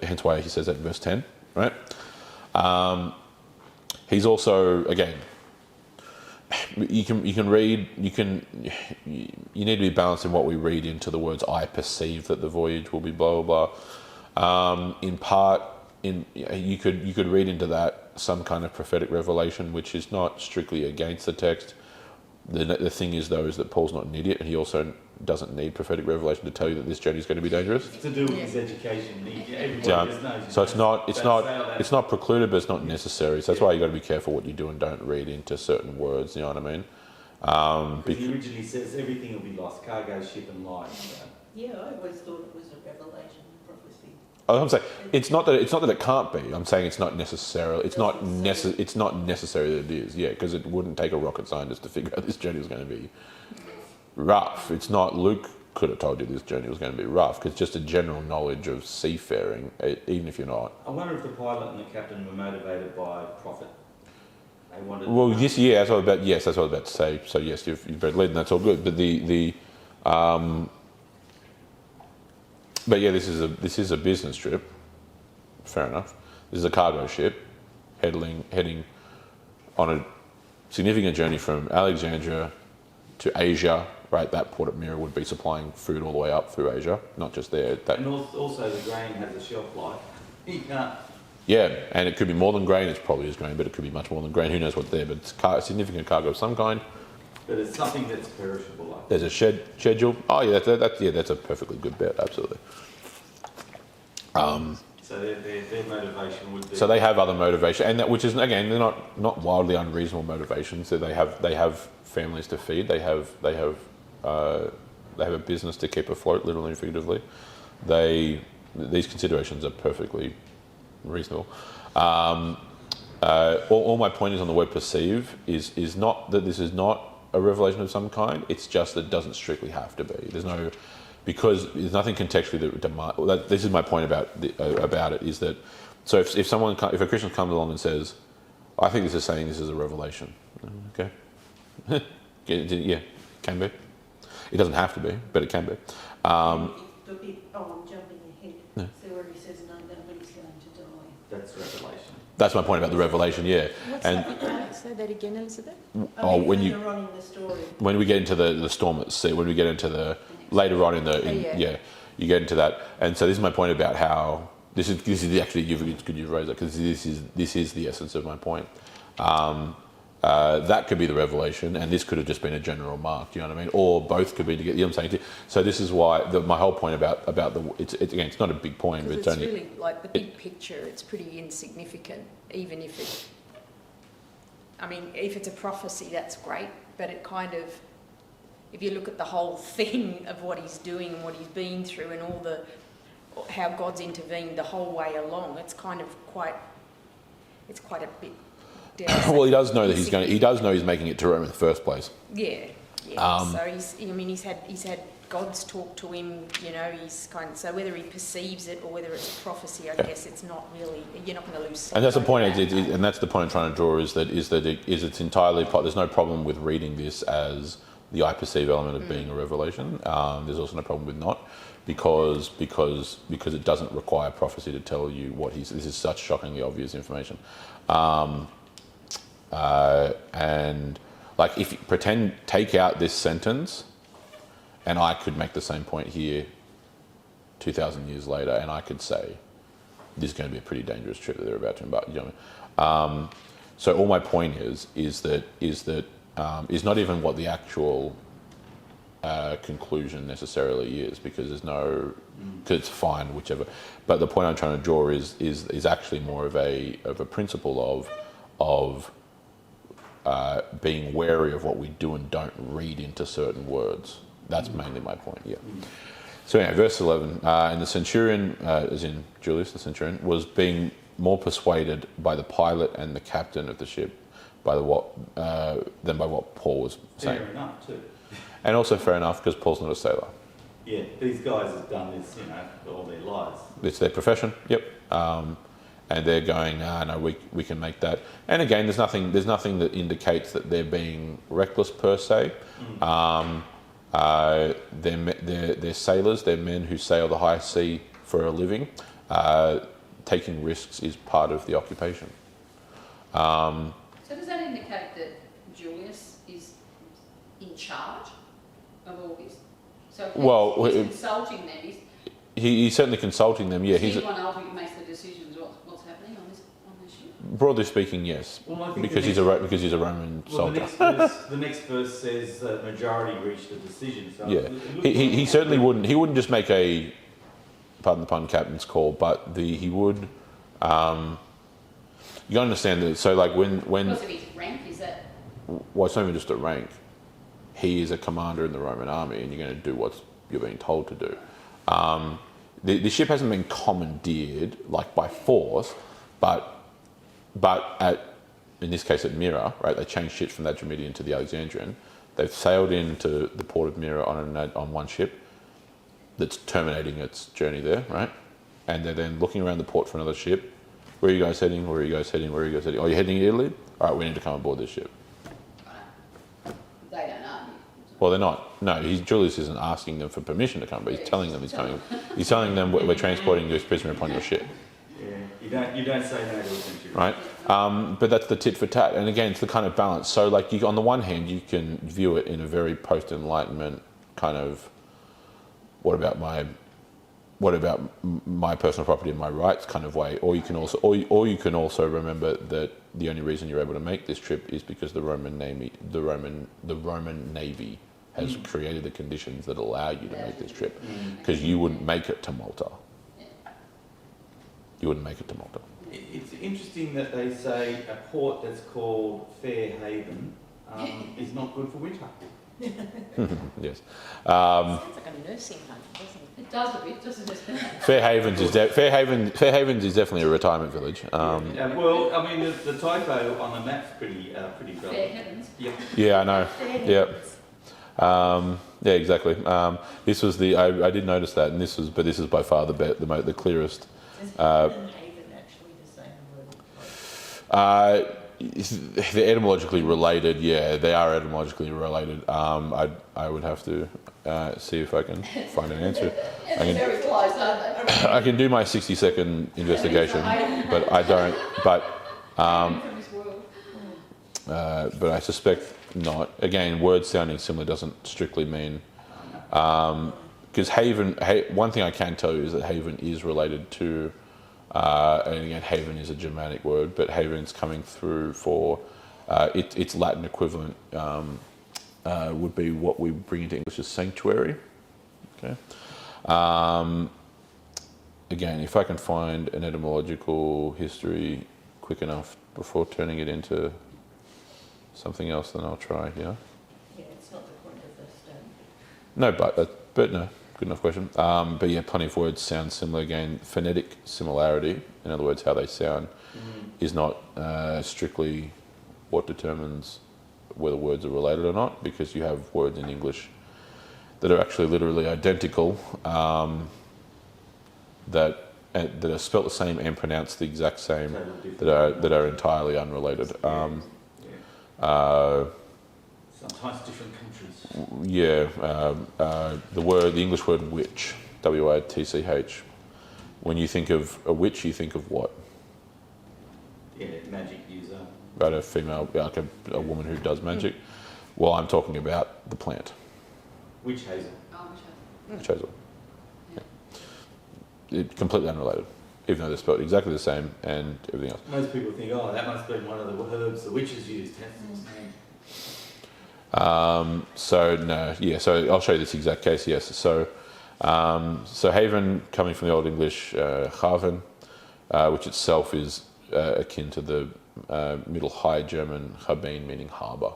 hence why he says that in verse 10, right? He's also, again, you need to be balanced in what we read into the words, I perceive that the voyage will be blah, blah, blah. In part, you could read into that some kind of prophetic revelation, which is not strictly against the text. The thing is, though, is that Paul's not an idiot, and he also doesn't need prophetic revelation to tell you that this journey is going to be dangerous. It's to do with his education. Everybody just knows. So it's not precluded, but it's not necessary. So that's why you got to be careful what you do and don't read into certain words. You know what I mean? He originally says everything will be lost: cargo, ship, and life. So. Yeah, I always thought it was a revelation prophecy. I'm saying it's not that it can't be. I'm saying it's not necessarily. It's not necessary that it is. Yeah, because it wouldn't take a rocket scientist to figure out this journey was going to be rough. It's not Luke could have told you this journey was going to be rough, because just a general knowledge of seafaring, even if you're not. I wonder if the pilot and the captain were motivated by profit. They wanted. Well, that's what I was about to say. So yes, you've read lead, and that's all good. But but yeah, this is a business trip. Fair enough. This is a cargo ship heading on a significant journey from Alexandria to Asia. Right, that port at Mira would be supplying food all the way up through Asia, not just there. And also the grain has a shelf life. You can't. Yeah, and it could be more than grain. It's probably is grain, but it could be much more than grain. Who knows what's there? But it's a significant cargo of some kind. But it's something that's perishable. Like there's a schedule. Oh yeah, that's a perfectly good bet. Absolutely. So their motivation would be. So they have other motivation, and which is again, they're not wildly unreasonable motivations. So they have families to feed. They have a business to keep afloat, literally and figuratively. These considerations are perfectly reasonable. All my point is on the word perceive is not that this is not a revelation of some kind. It's just that it doesn't strictly have to be. Because there's nothing contextually that demand. This is my point about it is that. So if a Christian comes along and says, "I think this is saying this is a revelation," okay, yeah, can be. It doesn't have to be, but it can be. I'm jumping ahead. Yeah. So where he says no, nobody's going to die. That's revelation. That's my point about the revelation, yeah. What's that? Say that again, Elizabeth. Later on in the story. When we get into the storm at sea, when we get into the later on you get into that, and so this is my point about how this is actually it's good you've raised that, because this is the essence of my point. That could be the revelation, and this could have just been a general remark. Do you know what I mean? Or both could be together. You know what I'm saying? So this is why my whole point about it's not a big point, but it's only really like the big picture. It's pretty insignificant, even if it. I mean, if it's a prophecy, that's great, but it kind of, if you look at the whole thing of what he's doing and what he's been through and how God's intervened the whole way along, it's kind of quite a bit. Well, he does know that he does know he's making it to Rome in the first place. Yeah. So he's had God's talk to him. You know, he's so whether he perceives it or whether it's a prophecy, I guess it's not really. You're not going to lose sight. And that's the point. And that's the point I'm trying to draw is that it's entirely. There's no problem with reading this as the I perceive element of being a revelation. There's also no problem with not, because it doesn't require prophecy to tell you what this is such shockingly obvious information. And like if you take out this sentence, and I could make the same point here 2,000 years later, and I could say this is going to be a pretty dangerous trip that they're about to embark. You know what I mean? So all my point is not even what the actual conclusion necessarily is, because because it's fine, whichever. But the point I'm trying to draw is actually more of a principle of being wary of what we do and don't read into certain words. That's mainly my point. Yeah. So anyway, verse 11, and the centurion, as in Julius the centurion, was being more persuaded by the pilot and the captain of the ship than by what Paul was saying. Fair enough too. And also fair enough, because Paul's not a sailor. Yeah, these guys have done this, all their lives. It's their profession, yep. And they're going, no, we can make that. And again, there's nothing that indicates that they're being reckless per se. They're sailors, they're men who sail the high sea for a living. Taking risks is part of the occupation. So does that indicate that Julius is in charge of all this? So he's consulting them. He's certainly consulting them, yeah. He's the one ultimately makes the decisions what's happening on this ship? Broadly speaking, yes. Well, I think because he's a Roman soldier. The next verse says that majority reached a decision. So yeah, he certainly wouldn't. He wouldn't just make a, pardon the pun, captain's call, but he would. You got to understand that. So, like when Because of his rank, is that? Well, it's not even just a rank. He is a commander in the Roman army, and you're going to do what you're being told to do. The ship hasn't been commandeered like by force, but in this case at Myra, right? They changed ships from the Adramyttian to the Alexandrian. They've sailed into the port of Myra on one ship that's terminating its journey there, right? And they're then looking around the port for another ship. Where are you guys heading? Where are you guys heading? Where are you guys heading? Oh, you're heading to Italy? All right, we need to come aboard this ship. They don't know. Well, they're not. No, Julius isn't asking them for permission to come, but he's telling them he's coming. He's telling them we're transporting you as prisoner upon your ship. Yeah, you don't say no to a centurion. Right? But that's the tit for tat. And again, it's the kind of balance. So, like, on the one hand, you can view it in a very post-Enlightenment kind of, what about my personal property and my rights kind of way, or you can also remember that the only reason you're able to make this trip is because the Roman Navy has created the conditions that allow you to make this trip, because you wouldn't make it to Malta. You wouldn't make it to Malta. It's interesting that they say a port that's called Fair Haven is not good for winter. Yes. Sounds like a nursing home, doesn't it? It does a bit, doesn't it? Fair Havens is definitely a retirement village. Well, I mean, the typo on the map's pretty relevant. Fair heavens. Yep. Yeah, I know. Yep. Yeah, exactly. This was I did notice that, and this is by far the clearest. Is Haven actually the same word? They're etymologically related. Yeah, they are etymologically related. I would have to see if I can find an answer. They're very close, aren't they? I can do my 60-second investigation, but I don't. But From this world. but I suspect not. Again, words sounding similar doesn't strictly mean. Because haven, one thing I can tell you is that haven is related to, and again, haven is a Germanic word, but haven's coming through for its Latin equivalent would be what we bring into English as sanctuary. Okay. Again, if I can find an etymological history quick enough before turning it into something else, then I'll try. Yeah. Yeah, it's not the point of the stone. No, but no. Good enough question. But yeah, plenty of words sound similar. Again, phonetic similarity, in other words, how they sound, is not strictly what determines whether words are related or not, because you have words in English that are actually literally identical, that are spelt the same and pronounced the exact same, that are entirely unrelated. Sometimes different countries. Yeah, the English word witch, W-I-T-C-H. When you think of a witch, you think of what? Yeah, magic user. Right, a female, like a woman who does magic. Well, I'm talking about the plant. Witch hazel. Oh, Witch hazel. Yeah. Completely unrelated, even though they're spelled exactly the same and everything else. Most people think, oh, that must have been one of the herbs the witches used. So no, yeah. So I'll show you this exact case. Yes. So haven, coming from the Old English haven, which itself is akin to the Middle High German Haben, meaning harbour.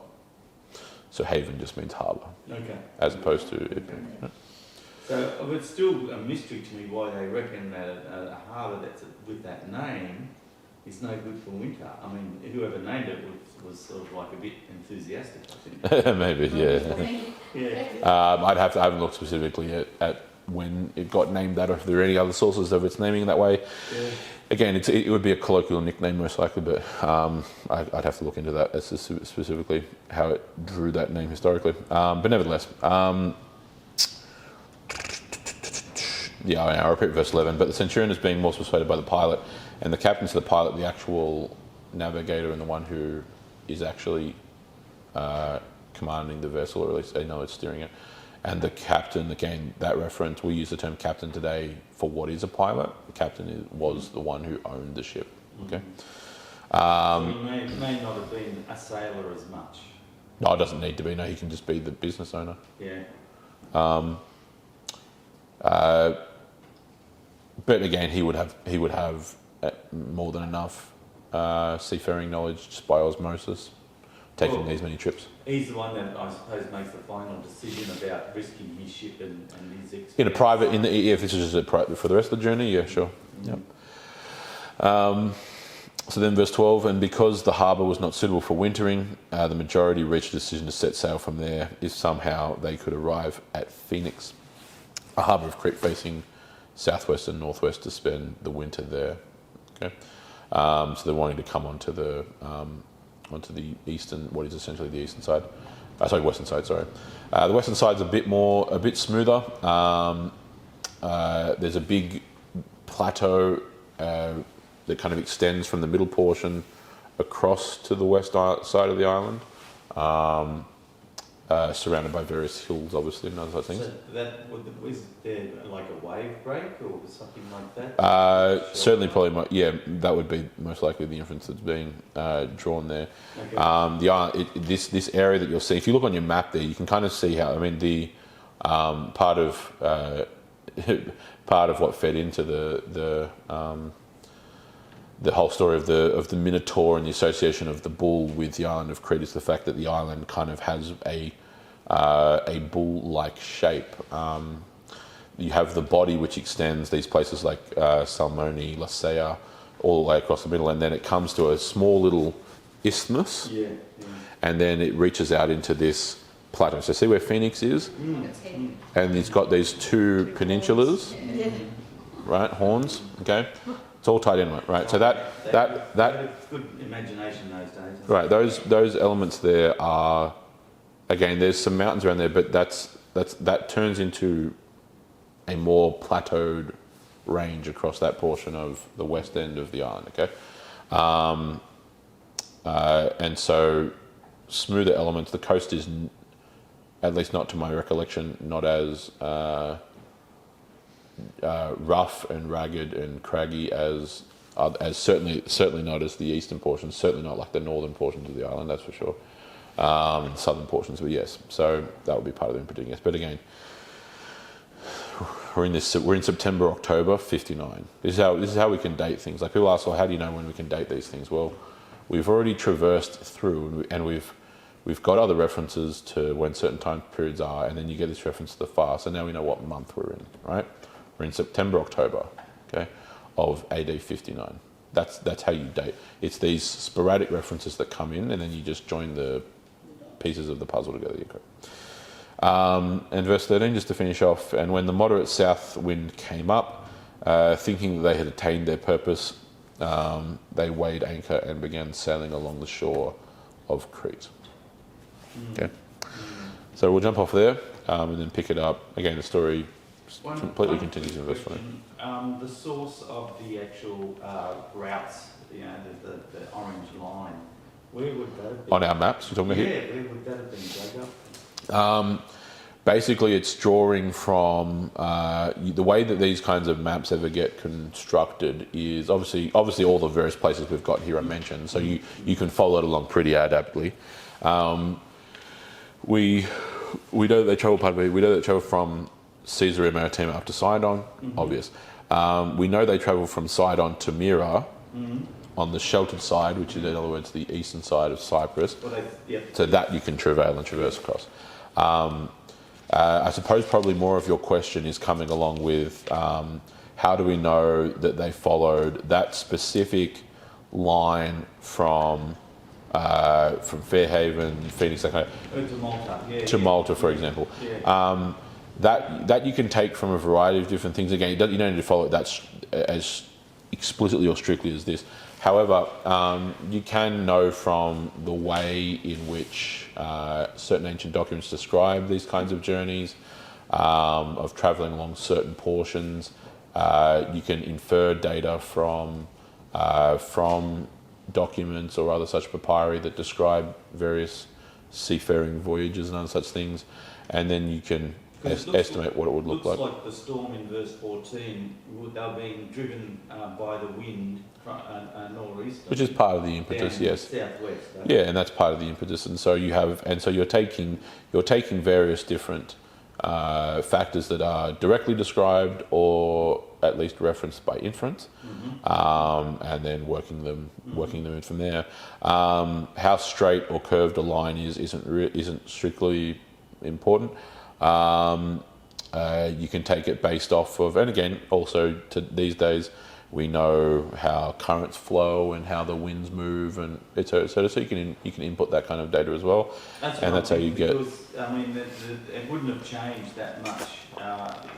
So haven just means harbour, Okay. as opposed to. So it's still a mystery to me why they reckon that a harbour that's with that name is no good for winter. I mean, whoever named it was sort of like a bit enthusiastic, I think. Maybe, yeah. Yeah. I haven't looked specifically at when it got named that, or if there are any other sources of its naming that way. Yeah. Again, it would be a colloquial nickname most likely, but I'd have to look into that as to specifically how it drew that name historically. But nevertheless, I'll repeat verse 11. But the centurion is being more persuaded by the pilot, and the captain to the pilot, the actual navigator and the one who is actually commanding the vessel, or at least they know it's steering it. And the captain, again, that reference, we use the term captain today for what is a pilot. The captain was the one who owned the ship. Okay. So he may not have been a sailor as much. No, it doesn't need to be. No, he can just be the business owner. Yeah. But again, he would have more than enough seafaring knowledge just by osmosis, taking these many trips. He's the one that I suppose makes the final decision about risking his ship and his expense. If this is for the rest of the journey, yeah, sure. Yep. So then verse 12, and because the harbour was not suitable for wintering, the majority reached a decision to set sail from there if somehow they could arrive at Phoenix, a harbour of Crete facing southwest and northwest, to spend the winter there. Okay, so they're wanting to come onto the eastern, what is essentially the eastern side. Western side. Sorry, the western side's a bit smoother. There's a big plateau that kind of extends from the middle portion across to the west side of the island, surrounded by various hills, obviously, and other things. So is there like a wave break or something like that? Certainly, that would be most likely the inference that's being drawn there. Okay. This area that you'll see, if you look on your map there, you can kind of see how, I mean, the part of what fed into the whole story of the Minotaur and the association of the bull with the island of Crete is the fact that the island kind of has a bull-like shape. You have the body which extends these places like Salmone, Lasea, all the way across the middle, and then it comes to a small little isthmus, and then it reaches out into this plateau. So see where Phoenix is? And it's got these two peninsulas, right, horns, okay? It's all tied in, right? So that good imagination those days. Right, those elements there are, again, there's some mountains around there, but that turns into a more plateaued range across that portion of the west end of the island. Okay, and so smoother elements. The coast is, at least not to my recollection, not as rough and ragged and craggy as certainly not as the eastern portions, certainly not like the northern portions of the island, that's for sure. Southern portions, but yes, so that would be part of them predicting us. But again, we're in September, October 59. This is how we can date things. Like people ask, well, how do you know when we can date these things? Well, we've already traversed through, and we've got other references to when certain time periods are, and then you get this reference to the fast, and now we know what month we're in, right? We're in September, October, okay, of AD 59. That's how you date. It's these sporadic references that come in, and then you just join the pieces of the puzzle together. And verse 13, just to finish off, and when the moderate south wind came up, thinking that they had attained their purpose, they weighed anchor and began sailing along the shore of Crete. Okay, so we'll jump off there and then pick it up. Again, the story completely continues in verse 20. The source of the actual routes, the orange line, where would that be? On our maps, you're talking about here? Yeah, where would that have been dug up? Basically, it's drawing from the way that these kinds of maps ever get constructed is obviously all the various places we've got here I mentioned, so you can follow it along pretty adaptly. We know that they travel from Caesarea Maritima up to Sidon, obvious. We know they travel from Sidon to Myra on the sheltered side, which is in other words the eastern side of Cyprus. So that you can travail and traverse across. I suppose probably more of your question is coming along with how do we know that they followed that specific line from Fairhaven, Phoenix, that kind of, To Malta, yeah. to Malta, for example. Yeah. That you can take from a variety of different things. Again, you don't need to follow it as explicitly or strictly as this. However, you can know from the way in which certain ancient documents describe these kinds of journeys, of travelling along certain portions. You can infer data from documents or other such papyri that describe various seafaring voyages and other such things, and then you can estimate what it would look like. Looks like the storm in verse 14, they were being driven by the wind northeast, Which is part of the impetus, yes. Southwest. Yeah, and that's part of the impetus, and so you're taking various different factors that are directly described or at least referenced by inference, and then working them in from there. How straight or curved a line isn't strictly important. You can take it based off of, and again, also these days we know how currents flow and how the winds move, and etc. So you can input that kind of data as well, that's how you get. Because, I mean, it wouldn't have changed that much.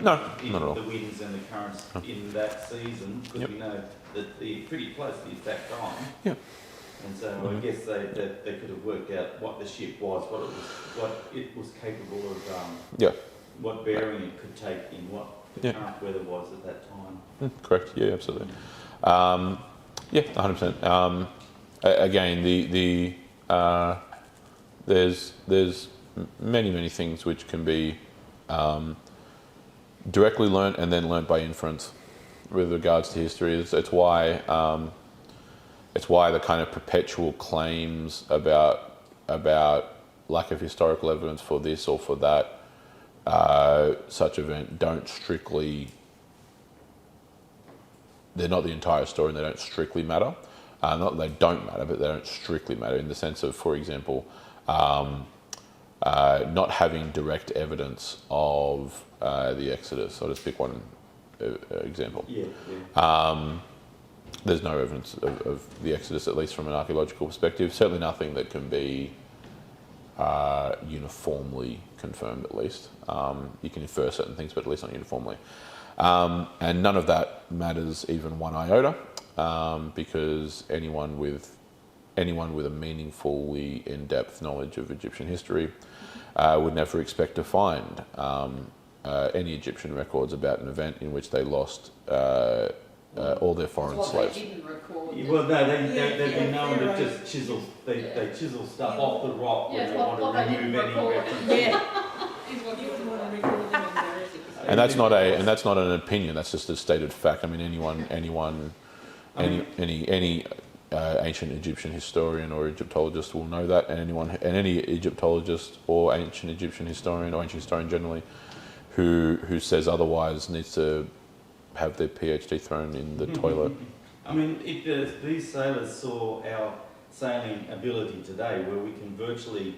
No, in not at all. The winds and the currents in that season, because we know that they're pretty close at that time. Yeah. And so I guess they could have worked out what the ship was, what it was capable of, what bearing it could take in what the current weather was at that time. Correct. Yeah, absolutely. 100%. Again, there's many things which can be directly learnt and then learnt by inference with regards to history. It's why the kind of perpetual claims about lack of historical evidence for this or for that such event they're not the entire story and they don't strictly matter. Not that they don't matter, but they don't strictly matter in the sense of, for example, not having direct evidence of the Exodus. I'll just pick one example. There's no evidence of the Exodus, at least from an archaeological perspective. Certainly nothing that can be uniformly confirmed, at least. You can infer certain things, but at least not uniformly. And none of that matters even one iota, because anyone with a meaningfully in-depth knowledge of Egyptian history would never expect to find any Egyptian records about an event in which they lost all their foreign slaves. They didn't record. Well, no, they've been known to just chisel. They chisel stuff off the rock when they want to remove any reference. And that's not an opinion. That's just a stated fact. I mean, any ancient Egyptian historian or Egyptologist will know that, and any Egyptologist or ancient Egyptian historian or ancient historian generally who says otherwise needs to have their PhD thrown in the toilet. I mean, if these sailors saw our sailing ability today, where we can virtually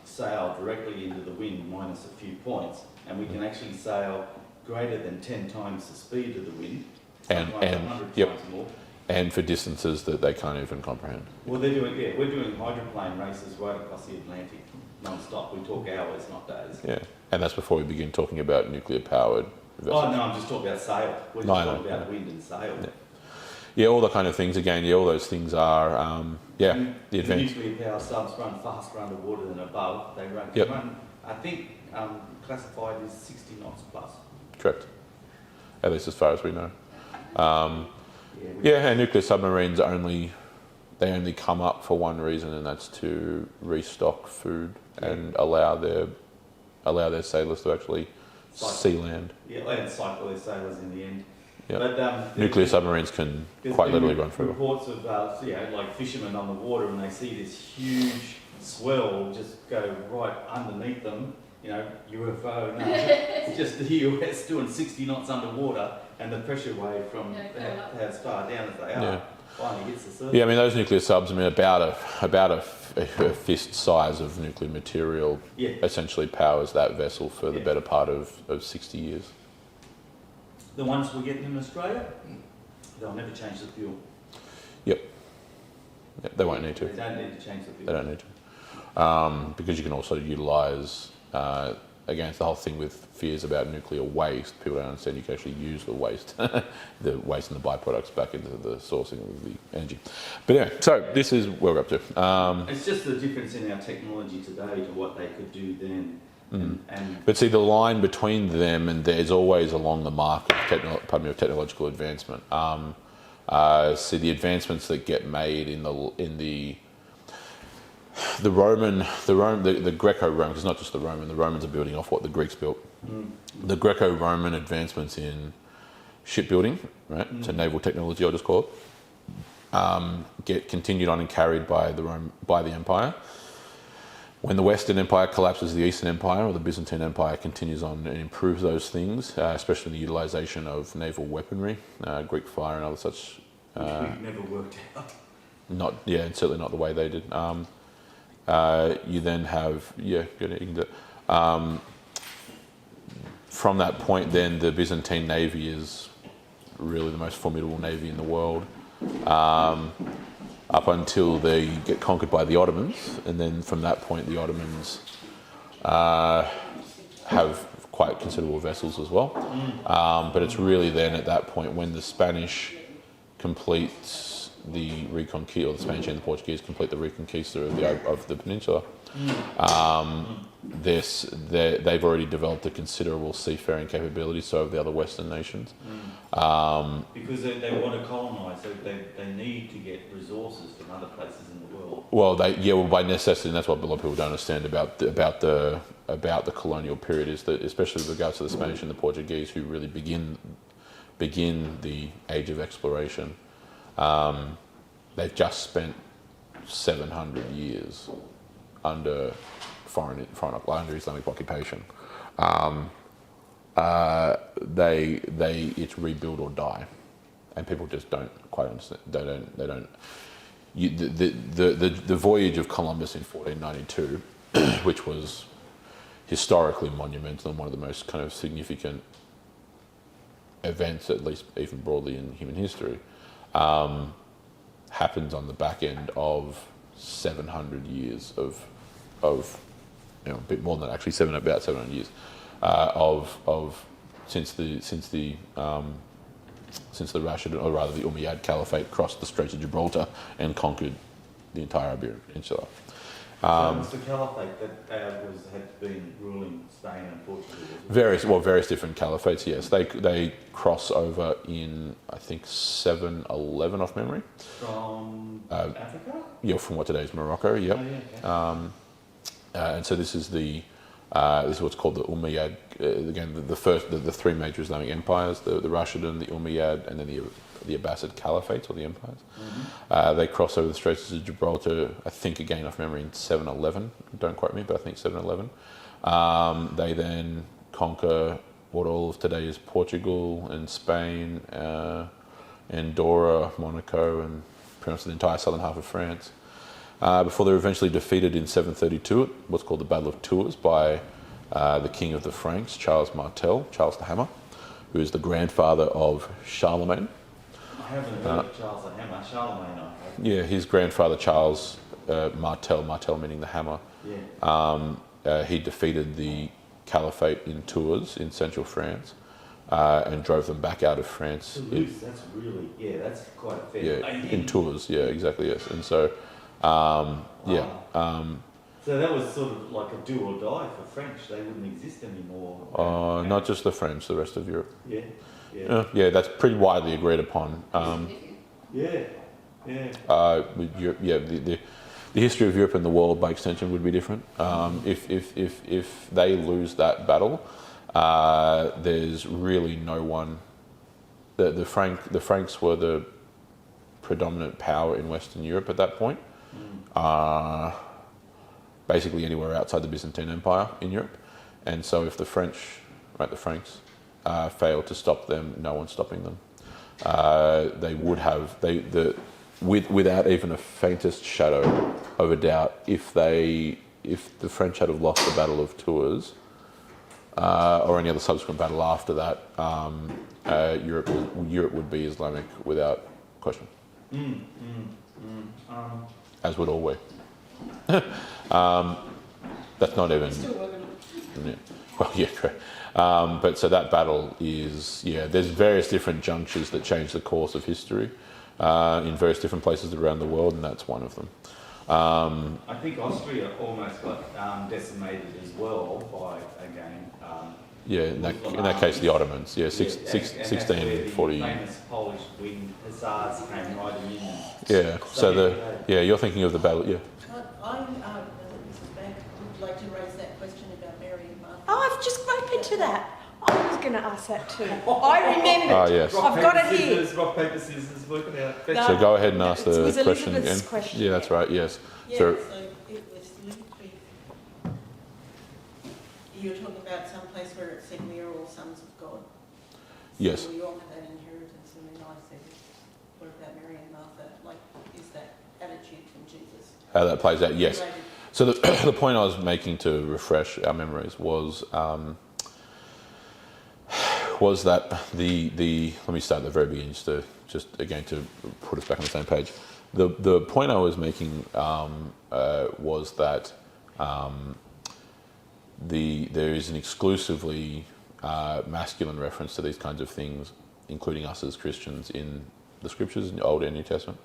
sail directly into the wind minus a few points, and we can actually sail greater than 10 times the speed of the wind, sometimes 100 times more. And for distances that they can't even comprehend. Well, we're doing hydroplane races right across the Atlantic, non-stop. We talk hours, not days. Yeah, and that's before we begin talking about nuclear-powered vessels. Oh, no, I'm just talking about sail. We're just talking about wind and sail. Yeah, all the kind of things, again, all those things are, the advance. Nuclear power subs run faster underwater than above. They run, I think, classified as 60 knots plus. Correct. At least as far as we know. And nuclear submarines only come up for one reason, and that's to restock food and allow their sailors to actually see land. Yeah, and cycle their sailors in the end. Yeah. But nuclear submarines can quite literally run forever. Reports of like fishermen on the water, and they see this huge swell just go right underneath them. UFO. No, it's just the US doing 60 knots underwater, and the pressure wave from as far down as they are finally hits the surface. Yeah, I mean those nuclear subs. I mean about a fist size of nuclear material essentially powers that vessel for the better part of 60 years. The ones we're getting in Australia, they'll never change the fuel. Yep, they won't need to. They don't need to change the fuel. They don't need to. Because you can also utilise, against the whole thing with fears about nuclear waste, people don't understand you can actually use the waste, the waste and the byproducts back into the sourcing of the energy. But anyway, so this is where we're up to. It's just the difference in our technology today to what they could do then. But see, the line between them and there's always along the mark of technological advancement. See the advancements that get made in the Greco-Roman, because it's not just the Romans are building off what the Greeks built. The Greco-Roman advancements in shipbuilding, right, so naval technology, I'll just call it, get continued on and carried by the Empire. When the Western Empire collapses, the Eastern Empire or the Byzantine Empire continues on and improves those things, especially in the utilisation of naval weaponry, Greek fire and other such. Which never worked out. And certainly not the way they did. You then have, from that point then the Byzantine navy is really the most formidable navy in the world, up until they get conquered by the Ottomans, and then from that point the Ottomans have quite considerable vessels as well. But it's really then at that point when the Spanish completes the reconquista, or the Spanish and the Portuguese complete the reconquista of the peninsula, they've already developed a considerable seafaring capability, so have the other Western nations. Because they want to colonise, so they need to get resources from other places in the world. Well, by necessity, and that's what a lot of people don't understand about the colonial period, is that, especially with regards to the Spanish and the Portuguese, who really begin the age of exploration. They've just spent 700 years under under Islamic occupation. It's rebuild or die, and people just don't quite understand. They don't. The voyage of Columbus in 1492, which was historically monumental and one of the most kind of significant events, at least even broadly in human history, happens on the back end of 700 years of a bit more than that, actually, about 700 years of since the Rashid, or rather the Umayyad Caliphate, crossed the Straits of Gibraltar and conquered the entire Iberian Peninsula. So it's the Caliphate that had been ruling Spain and Portugal. Various different caliphates. Yes, they cross over in, I think, 711 off memory. From Africa? Yeah, from what today is Morocco. Yep. Oh, yeah, okay. And so this is what's called the Umayyad. Again, the three major Islamic empires: the Rashidun, the Umayyad, and then the Abbasid Caliphates, or the empires. They cross over the Straits of Gibraltar, I think, again off memory, in 711. Don't quote me, but I think 711. They then conquer what all of today is Portugal and Spain, Andorra, Monaco, and pretty much the entire southern half of France. Before they're eventually defeated in 732 at what's called the Battle of Tours by the King of the Franks, Charles Martel, Charles the Hammer, who is the grandfather of Charlemagne. I haven't heard of Charles the Hammer. Charlemagne, I have. Yeah, his grandfather Charles Martel meaning the hammer. Yeah. He defeated the Caliphate in Tours in central France and drove them back out of France. Toulouse, that's quite a fair. Yeah, in Tours, yeah, exactly, yes. And so, so that was sort of like a do or die for French. They wouldn't exist anymore. Not just the French, the rest of Europe. Yeah. Yeah, that's pretty widely agreed upon. Yeah. The history of Europe and the world, by extension, would be different. If they lose that battle, there's really no one. The Franks were the predominant power in Western Europe at that point. Basically anywhere outside the Byzantine Empire in Europe, and so if the Franks failed to stop them, no one's stopping them. They would have, without even a faintest shadow of a doubt, if the French had have lost the Battle of Tours, or any other subsequent battle after that, Europe would be Islamic without question. As would all we. That's not even. Still working on it. Yeah. Well, yeah, correct. But so that battle is, there's various different junctures that change the course of history in various different places around the world, and that's one of them. I think Austria almost got decimated as well by, again... in that case, the Ottomans. 1640. The famous Polish wing hussars came riding in. Yeah. So you're thinking of the battle. Yeah. Mrs. Bank, would like to raise that question about Mary and Martha. Oh, I've just opened to that. I was going to ask that too. I remembered. Oh, yes. I've got it here. Rock, paper, scissors, work it out. No. So go ahead and ask It the was question Elizabeth's again. question. Yeah, that's right. Yes. Yeah, So so it was literally, you're talking about some place where it said we are all sons of God. yes. So we all have that inheritance, and then I said, what about Mary and Martha? Like, is that attitude from Jesus? How that plays out. Yes. related? So the point I was making to refresh our memories was that the let me start at the very beginning just again to put us back on the same page. The point I was making was that there is an exclusively masculine reference to these kinds of things, including us as Christians in the scriptures in the Old and New Testament.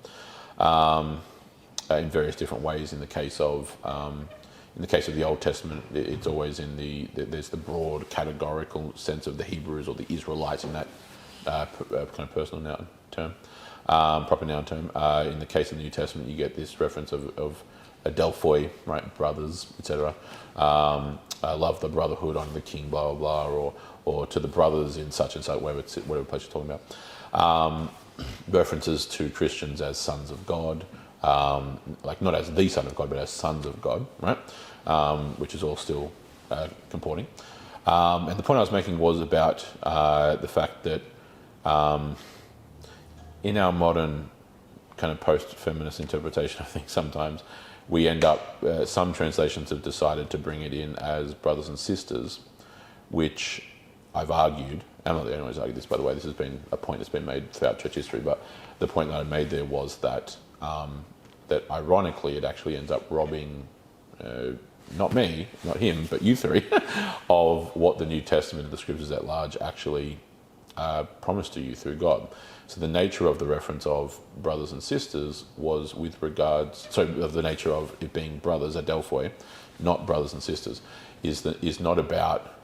In various different ways. In the case of the Old Testament, it's always there's the broad categorical sense of the Hebrews or the Israelites in that kind of personal noun term, proper noun term. In the case of the New Testament, you get this reference of adelphoi, right, brothers, etc. Love the brotherhood, honor the king, blah blah blah, or to the brothers in such and such, whatever place you're talking about. References to Christians as sons of God. Like not as the Son of God, but as sons of God, right? Which is all still comporting. And the point I was making was about the fact that in our modern kind of post-feminist interpretation, I think sometimes we end up, some translations have decided to bring it in as brothers and sisters, which I've argued, I'm not the only one who's argued this, by the way, this has been a point that's been made throughout church history, but the point that I made there was that that ironically it actually ends up robbing, not me, not him, but you three, of what the New Testament and the scriptures at large actually promised to you through God. So the nature of the reference of brothers and sisters was with regards, of the nature of it being brothers, adelphoi, not brothers and sisters, is not about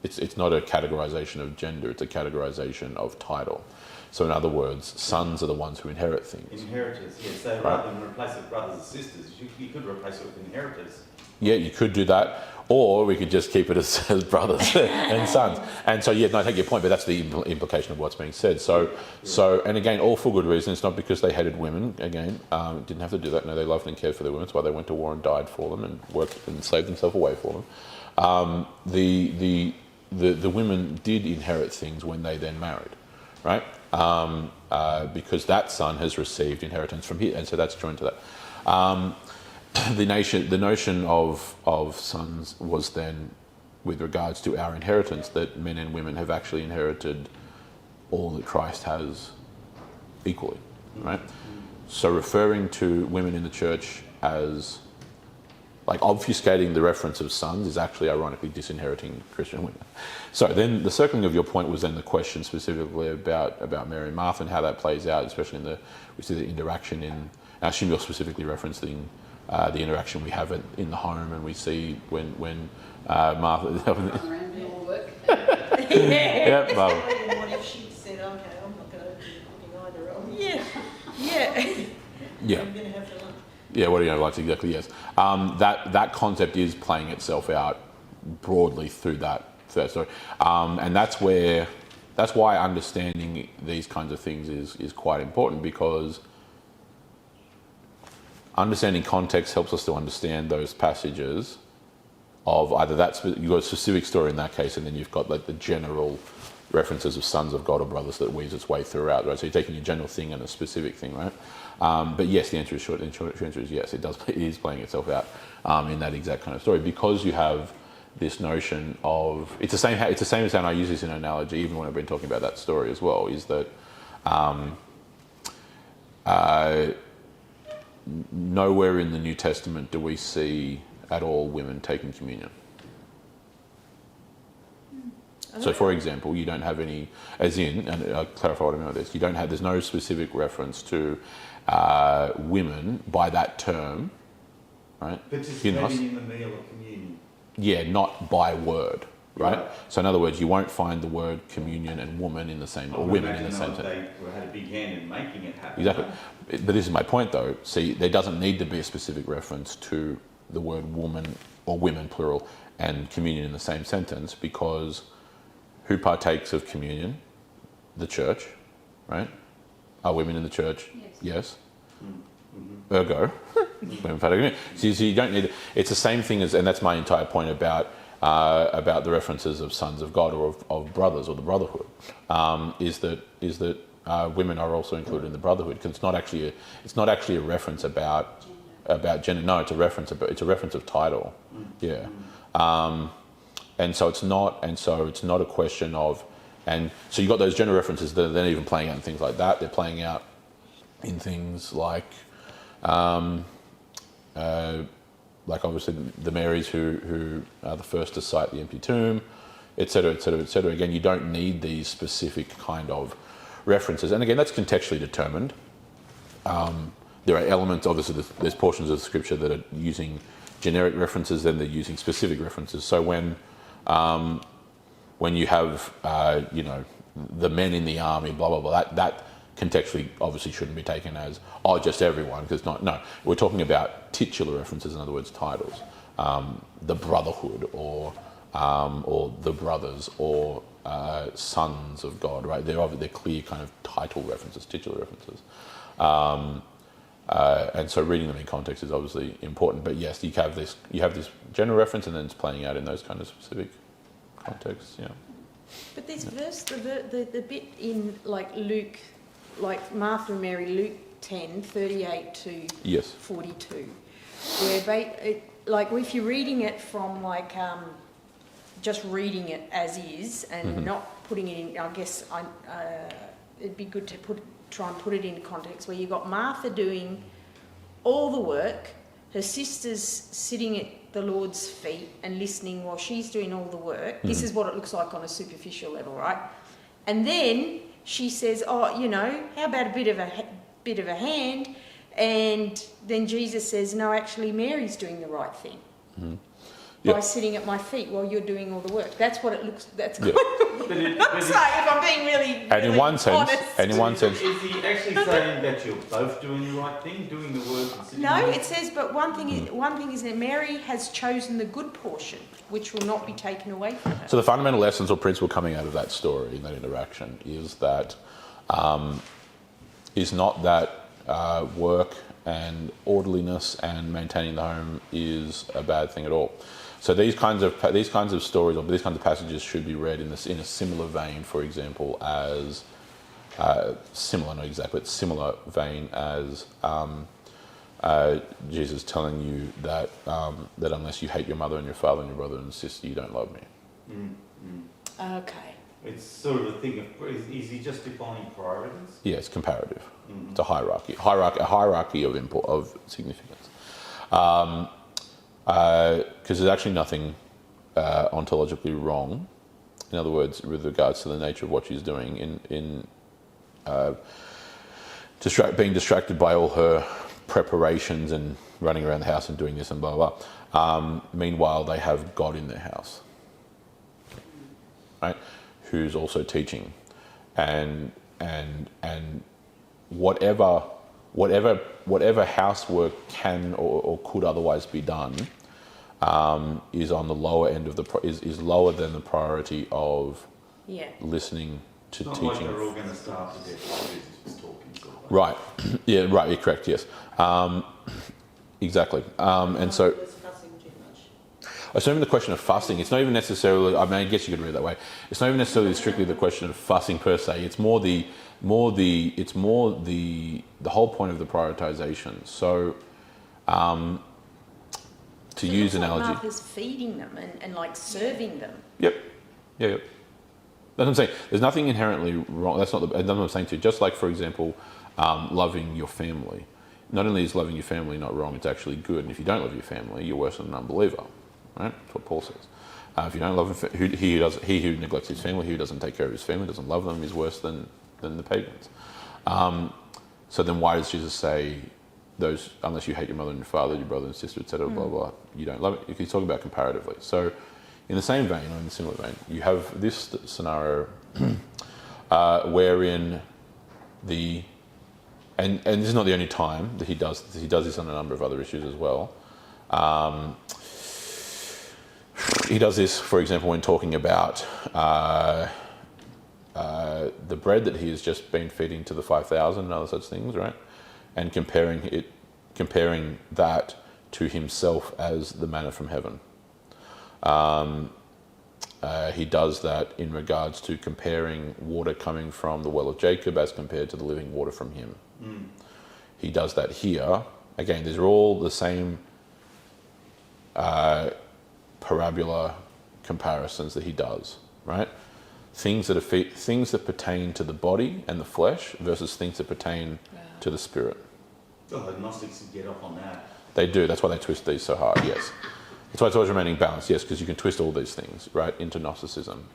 it's not a categorization of gender, it's a categorization of title. So in other words, sons are the ones who inherit things. Inheritors, yes. So rather than replace it with brothers and sisters, you could replace it with inheritors. Yeah, you could do that. Or we could just keep it as brothers and sons. And so, I take your point, but that's the implication of what's being said. So, and again, all for good reason. It's not because they hated women, again. Didn't have to do that. No, they loved and cared for their women. That's why they went to war and died for them and worked and slaved themselves away for them. The women did inherit things when they then married, right? Because that son has received inheritance from him, and so that's joined to that. The notion of sons was then, with regards to our inheritance, that men and women have actually inherited all that Christ has equally, right? So referring to women in the church as, like, obfuscating the reference of sons is actually ironically disinheriting Christian women. So then the circling of your point was then the question specifically about Mary and Martha and how that plays out, especially we see the interaction in, I assume you're specifically referencing the interaction we have in the home, and we see when Martha... Around here will work. Yeah, well, What if she said, okay, I'm not going to do cooking either, am I? Yeah. I'm going to have for lunch. Yeah, what do you know, like, exactly, yes. That concept is playing itself out broadly through that story. And that's why understanding these kinds of things is quite important, because understanding context helps us to understand those passages either you've got a specific story in that case, and then you've got like the general references of sons of God or brothers that weaves its way throughout, right? So you're taking a general thing and a specific thing, right? But yes, the answer is short. The short answer is yes. It is playing itself out in that exact kind of story, because you have this notion of it's the same as how I use this in an analogy, even when I've been talking about that story as well. Is that nowhere in the New Testament do we see at all women taking communion. So, for example, you don't have any, and I'll clarify what I mean by this, there's no specific reference to women by that term, right? Participating in the meal of communion. Yeah, not by word, right? So, in other words, you won't find the word communion and woman in the same, or women in the same sentence. They had a big hand in making it happen. Exactly. But this is my point, though. See, there doesn't need to be a specific reference to the word woman, or women, plural, and communion in the same sentence, because who partakes of communion? The church, right? Are women in the church? Yes. Mm-hmm. Ergo, women partake of communion. So you don't need. It's the same thing as, and that's my entire point about the references of sons of God or of brothers or the brotherhood. Is that women are also included in the brotherhood, because it's not actually a reference about gender. No, it's a reference of title. Yeah. And so it's not a question of, and so you've got those general references that are then even playing out in things like that. They're playing out in things like obviously the Marys who are the first to cite the empty tomb, etc., etc., etc. Again, you don't need these specific kind of references, and again, that's contextually determined. There are elements, obviously, there's portions of the scripture that are using generic references, then they're using specific references. So when you have, the men in the army, blah, blah, blah, that contextually obviously shouldn't be taken as, just everyone, because no, we're talking about titular references, in other words, titles. The brotherhood, or the brothers, or sons of God, right? They're clear kind of title references, titular references. And so reading them in context is obviously important. But yes, you have this general reference, and then it's playing out in those kind of specific contexts. Yeah. But this verse, the bit in like Luke, like Martha and Mary, Luke 10:38 to 42, where if you're reading it from just reading it as is and not putting it in, I guess it'd be good to try and put it into context, where you've got Martha doing all the work, her sister's sitting at the Lord's feet and listening while she's doing all the work. Mm-hmm. This is what it looks like on a superficial level, right? And then she says, how about a bit of a hand? And then Jesus says, no, actually Mary's doing the right thing. Mm-hmm. By sitting at my feet while you're doing all the work. That's what it looks. That's kind of. I'm sorry if I'm being really. And in one sense, is he actually saying that you're both doing the right thing, doing the work? And sitting no, it says, but one thing is that Mary has chosen the good portion, which will not be taken away from her. So the fundamental lessons or principle coming out of that story, in that interaction, is that is not that work and orderliness and maintaining the home is a bad thing at all. So these kinds of stories, or these kinds of passages, should be read in a similar vein, for example, as similar vein as Jesus telling you that unless you hate your mother and your father and your brother and sister, you don't love me. Mm-hmm. Okay. It's sort of a thing of, is he just defining priorities? Yeah, it's comparative. Mm-hmm. It's a hierarchy of significance. Because there's actually nothing ontologically wrong, in other words, with regards to the nature of what she's doing in being distracted by all her preparations and running around the house and doing this and blah, blah, blah. Meanwhile, they have God in their house, right? Who's also teaching, and whatever housework can or could otherwise be done is on the lower end of is lower than the priority of listening to teaching. Like they're all going to starve to death while Jesus was talking. Sort of right. Yeah. Right. You're correct. Yes. Exactly. And so. it's not even the question of fussing. It's not even necessarily, I mean, I guess you could read it that way. It's not even necessarily strictly the question of fussing per se. It's more the whole point of the prioritization. So, to use analogy. Martha's feeding them and like serving them. Yep. That's what I'm saying. There's nothing inherently wrong. That's what I'm saying to you. Just like, for example, loving your family. Not only is loving your family not wrong, it's actually good. And if you don't love your family, you're worse than an unbeliever. Right? That's what Paul says. If you don't love him, he who neglects his family, he who doesn't take care of his family, doesn't love them, is worse than the pagans. So then why does Jesus say, those, unless you hate your mother and your father, your brother and sister, etc., blah, blah, you don't love it? You can talk about comparatively. So in the same vein, or in a similar vein, you have this scenario wherein and this is not the only time that he does this on a number of other issues as well. He does this, for example, when talking about the bread that he has just been feeding to the 5,000 and other such things, right? And comparing that to himself as the manna from heaven. He does that in regards to comparing water coming from the well of Jacob as compared to the living water from him. He does that here. Again, these are all the same parabola comparisons that he does, right? Things that pertain to the body and the flesh versus things that pertain to the spirit. Oh, the Gnostics get off on that. They do. That's why they twist these so hard. Yes, that's why it's always remaining balanced. Yes, because you can twist all these things right into Gnosticism,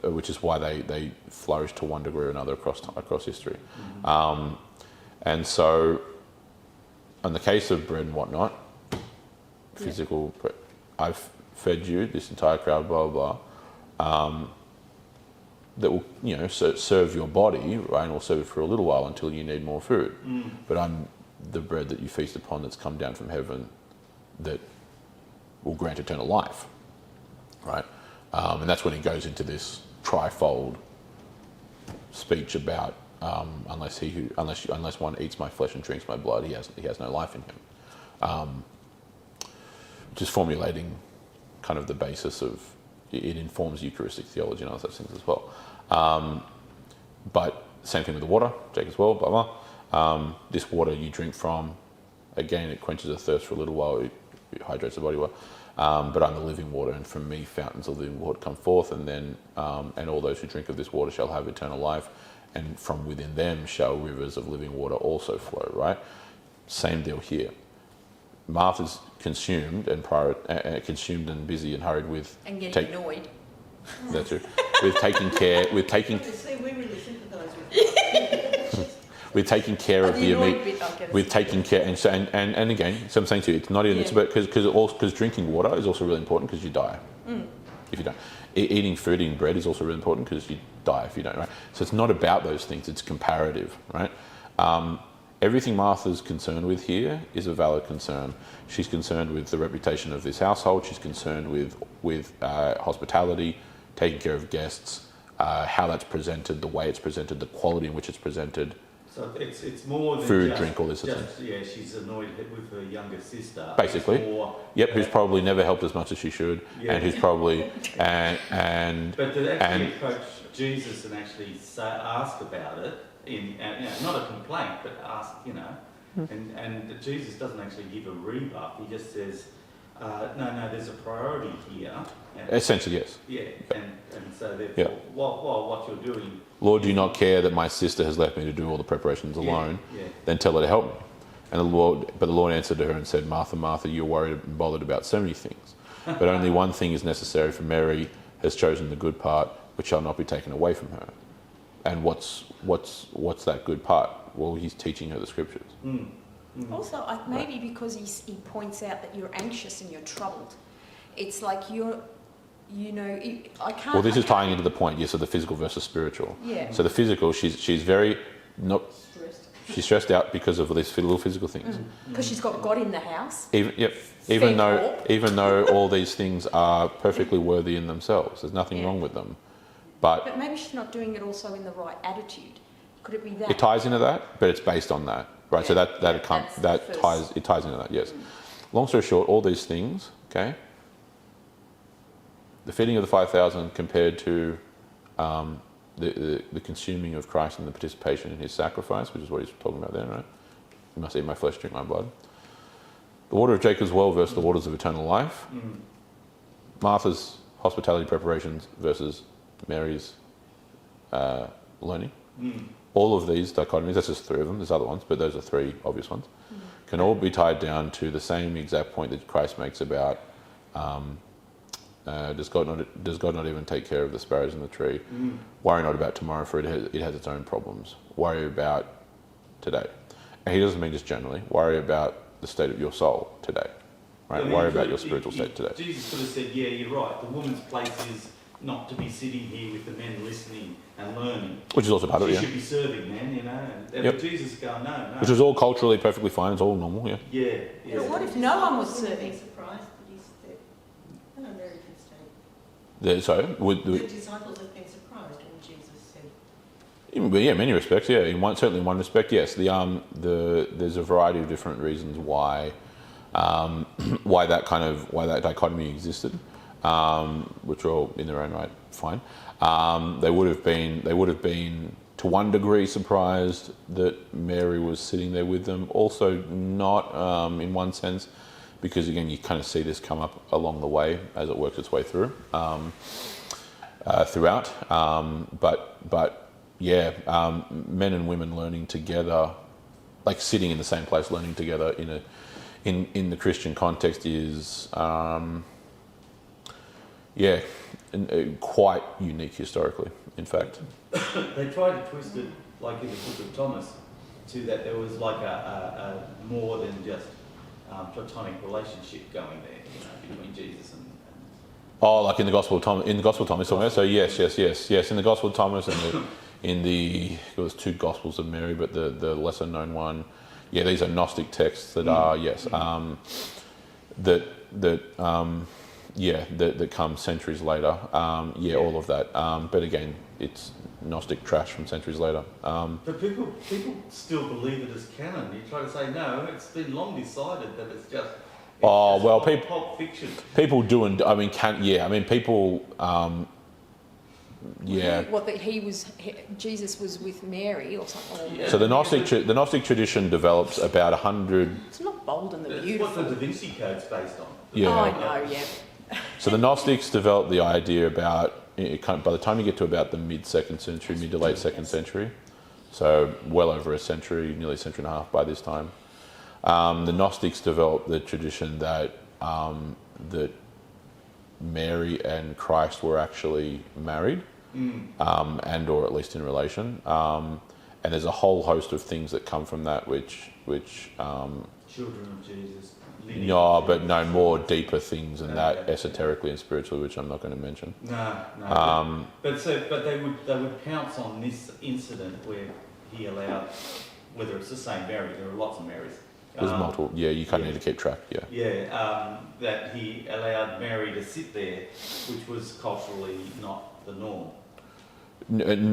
which is why they flourish to one degree or another across history. And so, in the case of bread and whatnot, physical, I've fed you this entire crowd, blah blah blah. That will, serve your body, right, and will serve it for a little while until you need more food. But I'm the bread that you feast upon that's come down from heaven that will grant eternal life, right? And that's when he goes into this trifold speech about unless one eats my flesh and drinks my blood, he has no life in him. Just formulating kind of the basis of. It informs Eucharistic theology and other such things as well. But same thing with the water, Jake as well, blah, blah. This water you drink from, again, it quenches a thirst for a little while, it hydrates the body well. But I'm the living water, and from me fountains of living water come forth, and then and all those who drink of this water shall have eternal life, and from within them shall rivers of living water also flow, right? Same deal here. Martha's consumed and busy and hurried with and getting annoyed. That's it. With taking care. See, we really sympathise with with taking care of the immediate. With taking care, and again, so I'm saying to you, it's not even. It's about because drinking water is also really important because you die if you don't. Eating food, eating bread is also really important because you die if you don't. Right. So it's not about those things. It's comparative, right? Everything Martha's concerned with here is a valid concern. She's concerned with the reputation of this household. She's concerned with hospitality, taking care of guests, how that's presented, the way it's presented, the quality in which it's presented. So it's more than food, just, drink, all this. She's annoyed with her younger sister. Basically, who's probably never helped as much as she should, and who's probably and. But to actually approach Jesus and actually ask about it. Not a complaint, but ask, and Jesus doesn't actually give a rebuff. He just says, no, there's a priority here. Essentially, yes. Yeah, and so therefore, what you're doing... Lord, do you not care that my sister has left me to do all the preparations alone? Then tell her to help me. And the Lord answered to her and said, Martha, Martha, you're worried and bothered about so many things. But only one thing is necessary, for Mary has chosen the good part, which shall not be taken away from her. And what's that good part? Well, he's teaching her the scriptures. Also, maybe because he points out that you're anxious and you're troubled. It's like I can't... Well, this is tying into the point, yes, of the physical versus spiritual. Yeah. So the physical, she's very... She's stressed out because of these little physical things. Because she's got God in the house. Even though all these things are perfectly worthy in themselves. There's nothing wrong with them. But maybe she's not doing it also in the right attitude. Could it be that? It ties into that, but it's based on that, right? So it ties into that. Yes. Long story short, all these things, okay, the feeding of the 5,000 compared to the consuming of Christ and the participation in his sacrifice, which is what he's talking about there, right? You must eat my flesh, drink my blood. The water of Jacob's well versus the waters of eternal life. Martha's hospitality preparations versus Mary's learning. All of these dichotomies, that's just three of them, there's other ones, but those are three obvious ones, can all be tied down to the same exact point that Christ makes about does God not even take care of the sparrows in the tree? Worry not about tomorrow, for it has its own problems. Worry about today. And he doesn't mean just generally. Worry about the state of your soul today. Right? I mean, worry about your spiritual state today. Jesus could have said, yeah, you're right. The woman's place is not to be sitting here with the men listening and learning. Which is also part of it, She should be serving, man, you know. And Yep. Jesus is going, no. Which is all culturally perfectly fine. It's all normal, yeah. Yeah. But what if no one was serving? Surprised that he's there. Hello, Mary can stay. So, The disciples have been surprised when Jesus said. yeah, many respects, yeah. Certainly in one respect, yes. There's a variety of different reasons why that dichotomy existed, which are all in their own right fine. They would have been to one degree surprised that Mary was sitting there with them. Also not in one sense, because again you kind of see this come up along the way as it works its way through throughout. But yeah, men and women learning together, like sitting in the same place, learning together in the Christian context is quite unique historically. In fact, They tried to twist it, like in the book of Thomas, to that there was like a more than just platonic relationship going there, you know, between Jesus and like in the Gospel of Thomas, somewhere. So yes. In the Gospel of Thomas and there was two Gospels of Mary, but the lesser known one. Yeah, these are Gnostic texts that are that come centuries later. All of that. But again, it's Gnostic trash from centuries later. But people still believe it as canon. You try to say no, it's been long decided that it's just. Pulp fiction. People do, and I mean, people. Jesus was with Mary or something. Yeah. So the Gnostic tradition develops about 100. It's not bold and the It's beautiful. what the Da Vinci Code's based on. Yeah. Oh, I know, yeah. So the Gnostics developed the idea about, by the time you get to about the mid to late second century, so well over a century, nearly a century and a half by this time, the Gnostics developed the tradition that Mary and Christ were actually married, and or at least in relation. And there's a whole host of things that come from that, which Children of Jesus. more deeper things than that, esoterically and spiritually, which I'm not going to mention. No. But they would pounce on this incident where he allowed, whether it's the same Mary, there are lots of Marys. There's multiple. Yeah, you kind of need to keep track. Yeah. Yeah, that he allowed Mary to sit there, which was culturally not the norm. When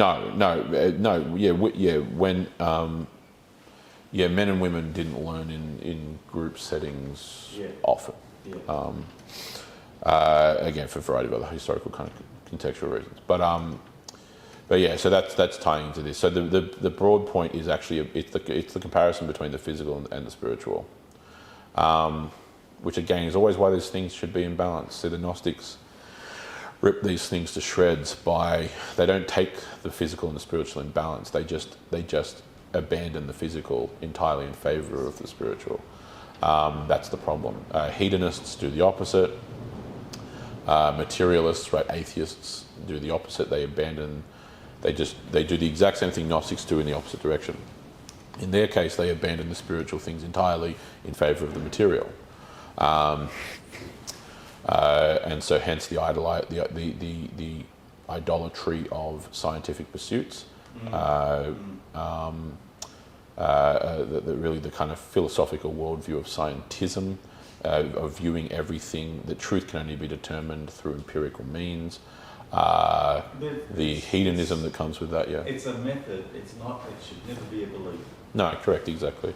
men and women didn't learn in group settings often. Yeah. Again, for a variety of other historical kind of contextual reasons. But yeah, so that's tying into this. So the broad point is actually it's the comparison between the physical and the spiritual, which again is always why these things should be in balance. See, the Gnostics rip these things to shreds they don't take the physical and the spiritual in balance. They just abandon the physical entirely in favour of the spiritual. That's the problem. Hedonists do the opposite. Materialists, right? Atheists do the opposite. They abandon. They do the exact same thing Gnostics do in the opposite direction. In their case, they abandon the spiritual things entirely in favour of the material. And so hence the idolatry of scientific pursuits, really the kind of philosophical worldview of scientism, of viewing everything, that truth can only be determined through empirical means, the hedonism that comes with that, It's a method, it should never be a belief. No, correct, exactly.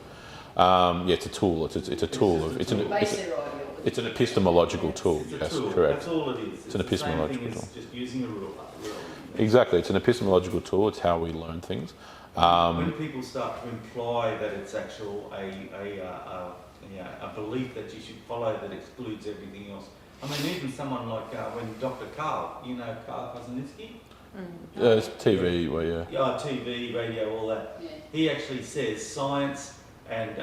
It's a tool. It's a tool of. Base their ideology It's an epistemological tool. It's a Yes, tool. correct. That's all it is. It's an epistemological tool. Just using a ruler. Exactly, it's an epistemological tool. It's how we learn things. When people start to imply that it's actual a belief that you should follow that excludes everything else. I mean, even someone like when Dr. Carl, you know Carl Kazanitsky? It's TV, well, yeah. Yeah, TV, radio, all that. Yeah. He actually says science and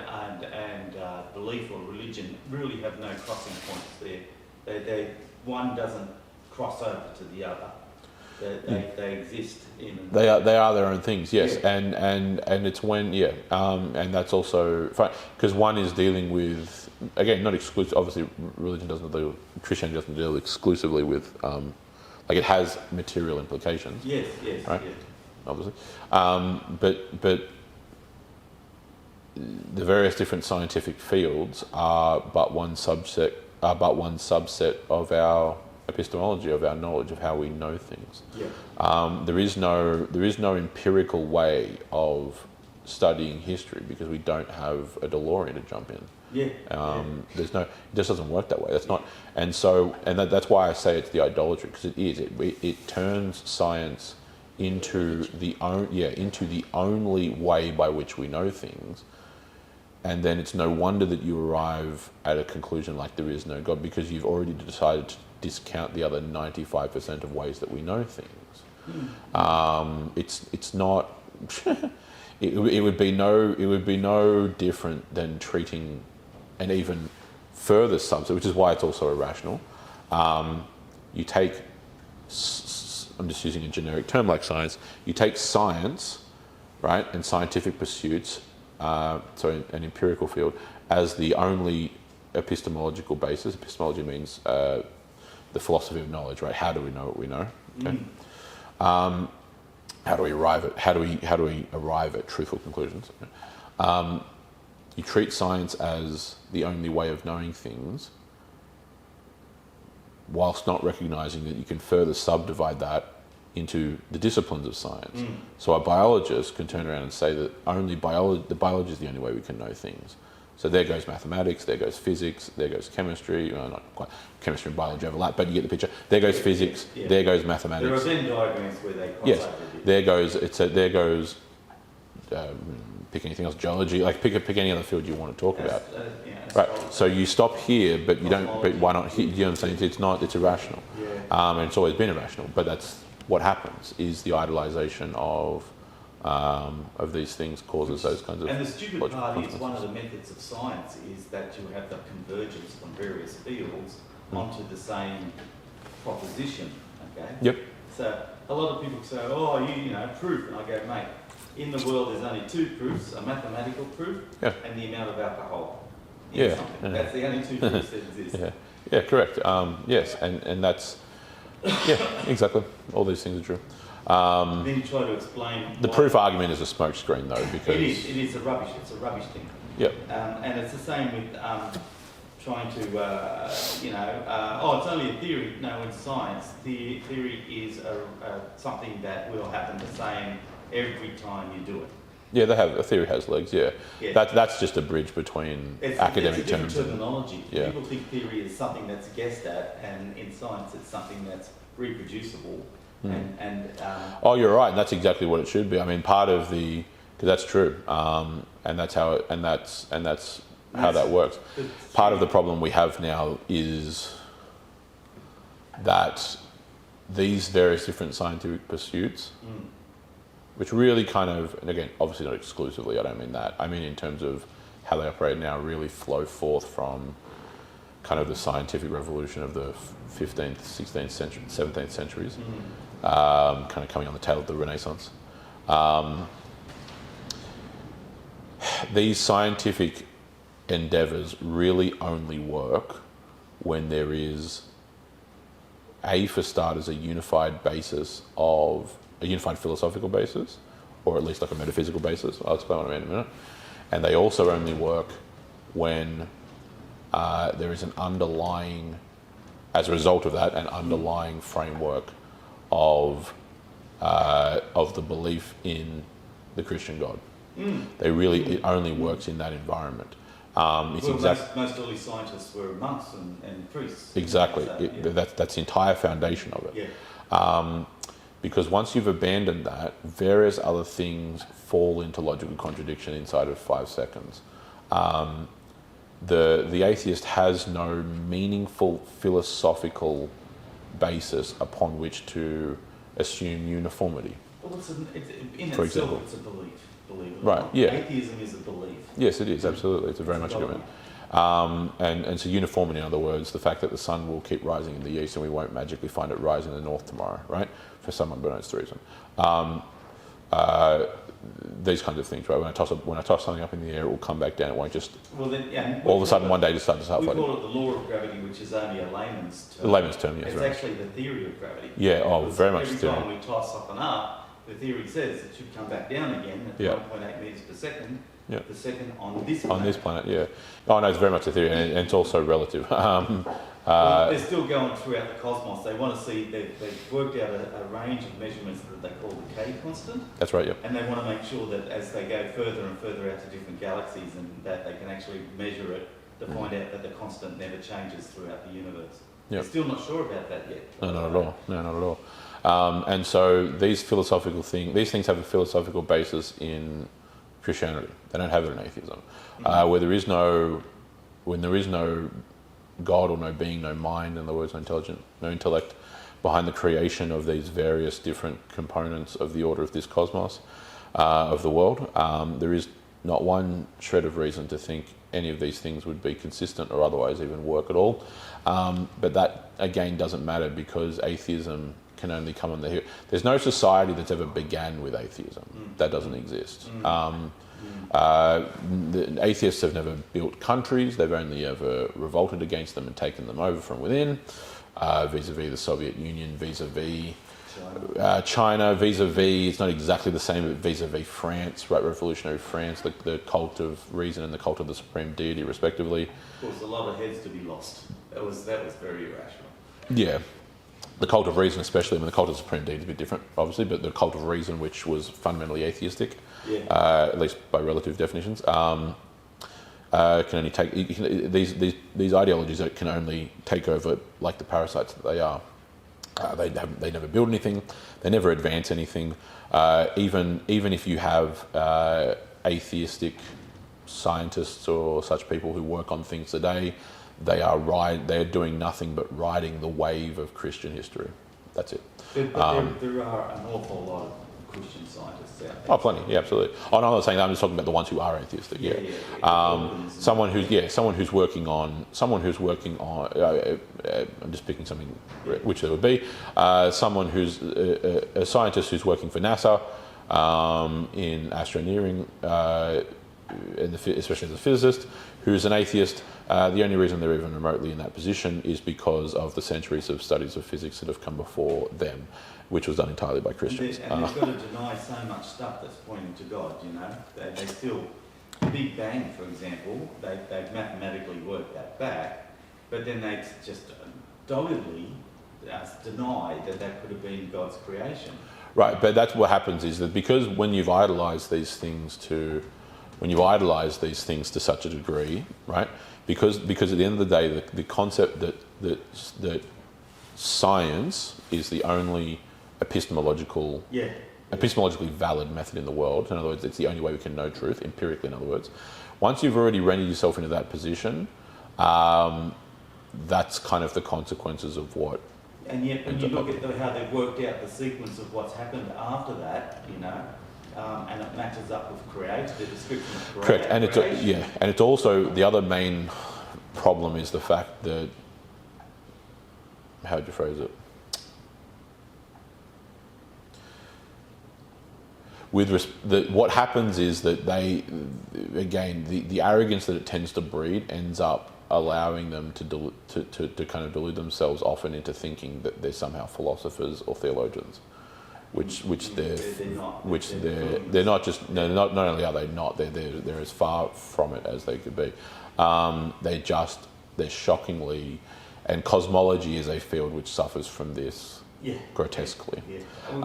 belief or religion really have no crossing points there. They one doesn't cross over to the other. They exist in. They are their own things, yes, yeah. and it's when and that's also because one is dealing with, again, not exclusive. Obviously, religion doesn't deal. Christianity doesn't deal exclusively with like it has material implications. Yes, right? Yes. Obviously, but the various different scientific fields are but one subset of our epistemology, of our knowledge of how we know things. Yeah. There is no empirical way of studying history because we don't have a DeLorean to jump in. Yeah. There's no. It just doesn't work that way. That's not. And so, that's why I say it's the idolatry, because it is. It turns science into the only way by which we know things. And then it's no wonder that you arrive at a conclusion like there is no God, because you've already decided to discount the other 95% of ways that we know things. It's not. it would be no different than treating an even further subset, which is why it's also irrational. You take, I'm just using a generic term like science. You take science, right, and scientific pursuits. An empirical field as the only epistemological basis. Epistemology means the philosophy of knowledge, right? How do we know what we know? Okay. How do we arrive at truthful conclusions? You treat science as the only way of knowing things, whilst not recognizing that you can further subdivide that into the disciplines of science. So a biologist can turn around and say that only biology is the only way we can know things. So there goes mathematics, there goes physics, there goes chemistry. Well, not quite. Chemistry and biology overlap, but you get the picture. There goes physics. Yeah. There goes mathematics. There are Venn diagrams where they cross over. There goes. Pick anything else, geology. Like pick any other field you want to talk about. Right. So you stop here, but you don't. But why not here? You know what I'm saying? It's not. It's irrational. Yeah. And it's always been irrational. But that's what happens. Is the idolization of these things causes those kinds of. And the stupid part is one of the methods of science is that you have the convergence from various fields onto the same proposition. Okay. Yep. So a lot of people say, "Oh, you know, proof," and I go, "Mate, in the world there's only two proofs: a mathematical proof and the amount of alcohol in something. That's the only two proofs that exist." Yeah, correct. Yes, and that's exactly. All these things are true. Then you try to explain. The proof argument is a smokescreen, though, because it is a rubbish. It's a rubbish thing. Yep. And it's the same with trying to, it's only a theory. No, in science, the theory is something that will happen the same every time you do it. Yeah, a theory has legs. Yeah. That's just a bridge between academic terms. It's terminology. Yeah. People think theory is something that's guessed at, and in science, it's something that's reproducible. Oh, you're right. That's exactly what it should be. I mean, part of because that's true, and that's how that works. Part of the problem we have now is that these various different scientific pursuits, which really kind of, and again, obviously not exclusively, I don't mean that. I mean in terms of how they operate now, really flow forth from kind of the scientific revolution of the 15th, 16th century, 17th centuries. Kind of coming on the tail of the Renaissance. These scientific endeavours really only work when there is, for starters, a unified philosophical basis, or at least like a metaphysical basis. I'll explain what I mean in a minute. And they also only work when there is an underlying, as a result of that, an underlying framework of the belief in the Christian God. It only works in that environment. Most early scientists were monks and priests. Exactly. So, yeah. That's the entire foundation of it. Yeah. Because once you've abandoned that, various other things fall into logical contradiction inside of 5 seconds. The atheist has no meaningful philosophical basis upon which to assume uniformity. Well, in For itself, example. it's a belief. Believe it or Right, not. yeah. Atheism is a belief. Yes, it is, absolutely. It's a very much a given. And so uniformity, in other words, the fact that the sun will keep rising in the east and we won't magically find it rising in the north tomorrow, right? For some unbeknownst reason. These kinds of things, right? When I toss something up in the air, it will come back down. It won't just all of a sudden one day just start to start We floating. call it the law of gravity, which is only a layman's term. The layman's term, yes. It's Right. actually the theory of gravity. Yeah, Because very much every theory. time we toss something up, the theory says it should come back down again at Yeah. 1.8 metres per second. Yeah. The second on this On this planet, yeah. Oh, no, it's very much a theory, and it's also relative. Well, they're still going throughout the cosmos. They want to see, they've worked out a range of measurements that they call the K constant, That's right, yeah. and they want to make sure that as they go further and further out to different galaxies, and that they can actually measure it to find out that the constant never changes throughout the universe. Yep. They're still not sure about that yet. No, not at all. No, not at all. And so these things have a philosophical basis in Christianity. They don't have it in atheism. When there is no God or no being, no mind, in other words, no intellect behind the creation of these various different components of the order of this cosmos, of the world, there is not one shred of reason to think any of these things would be consistent or otherwise even work at all. But that, again, doesn't matter because atheism can only come on the hill. There's no society that's ever began with atheism. That doesn't exist. The atheists have never built countries. They've only ever revolted against them and taken them over from within, vis-a-vis the Soviet Union, vis-a-vis China, vis-a-vis, it's not exactly the same, but vis-a-vis France, right, revolutionary France, the cult of reason and the cult of the supreme deity, respectively. Of course, a lot of heads to be lost. That was very irrational. Yeah. The cult of reason especially, the cult of the supreme deity is a bit different, obviously, but the cult of reason, which was fundamentally atheistic, at least by relative definitions, can only take, these ideologies that can only take over like the parasites that they are. They never build anything, they never advance anything. Even if you have atheistic scientists or such people who work on things today, they're doing nothing but riding the wave of Christian history. That's it. But there are an awful lot of Christian scientists out there. Oh, plenty. Yeah, absolutely. Oh, no, I'm not saying that. I'm just talking about the ones who are atheistic. Yeah. Someone who's working on. I'm just picking something, which there would be. Someone who's a scientist who's working for NASA in astroneering, especially as a physicist, who's an atheist. The only reason they're even remotely in that position is because of the centuries of studies of physics that have come before them, which was done entirely by Christians. And they've got to deny so much stuff that's pointing to God, you know. They still, the Big Bang, for example, they've mathematically worked that back, but then they just doggedly deny that could have been God's creation. Right, but that's what happens is that because when you've idolised these things to such a degree, right? Because at the end of the day, the concept that science is the only epistemologically valid method in the world. In other words, it's the only way we can know truth, empirically, in other words. Once you've already rendered yourself into that position, that's kind of the consequences of what. And yet, when you look at how they've worked out the sequence of what's happened after that, you know, and it matches up with the description of correct, and it's also the other main problem is the fact that, how would you phrase it? What happens is that the arrogance that it tends to breed ends up allowing them to kind of delude themselves often into thinking that they're somehow philosophers or theologians. Which they're not only are they not, they're as far from it as they could be. They're shockingly, and cosmology is a field which suffers from this grotesquely. Yeah.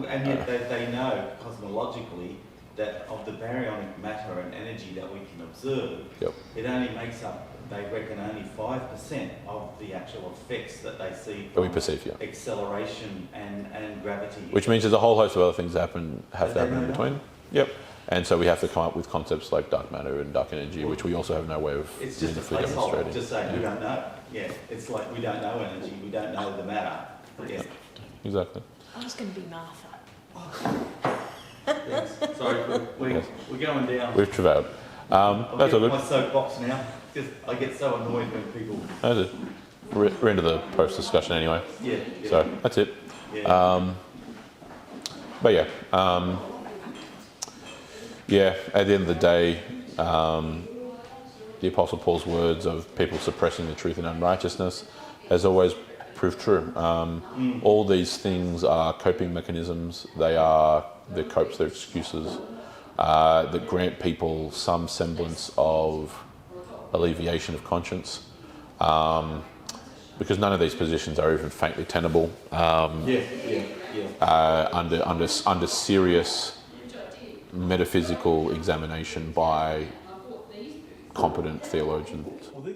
And yet they know cosmologically that of the baryonic matter and energy that we can observe, Yep. it only makes up, they reckon, only 5% of the actual effects that they see That we from perceive, yeah. acceleration and gravity. Which means there's a whole host of other things that have to That they happen in don't between. know. Yep. And so we have to come up with concepts like dark matter and dark energy, which we also have no way of It's just a meaningfully placeholder, demonstrating. just saying we don't know. Yeah, it's like we don't know energy, we don't know the matter. Yeah. Exactly. I was going to be Martha. Yes. Sorry, Yes. we're going down. We've travailed. I'll That's get all my good. soapbox now. Just I get so annoyed when people. That's it. We're into the post discussion anyway. Yeah. Yeah. So that's it. Yeah. But yeah, yeah. At the end of the day, the Apostle Paul's words of people suppressing the truth in unrighteousness has always proved true. All these things are coping mechanisms. They're copes, they're excuses that grant people some semblance of alleviation of conscience. Because none of these positions are even faintly tenable under serious metaphysical examination by competent theologians. Well,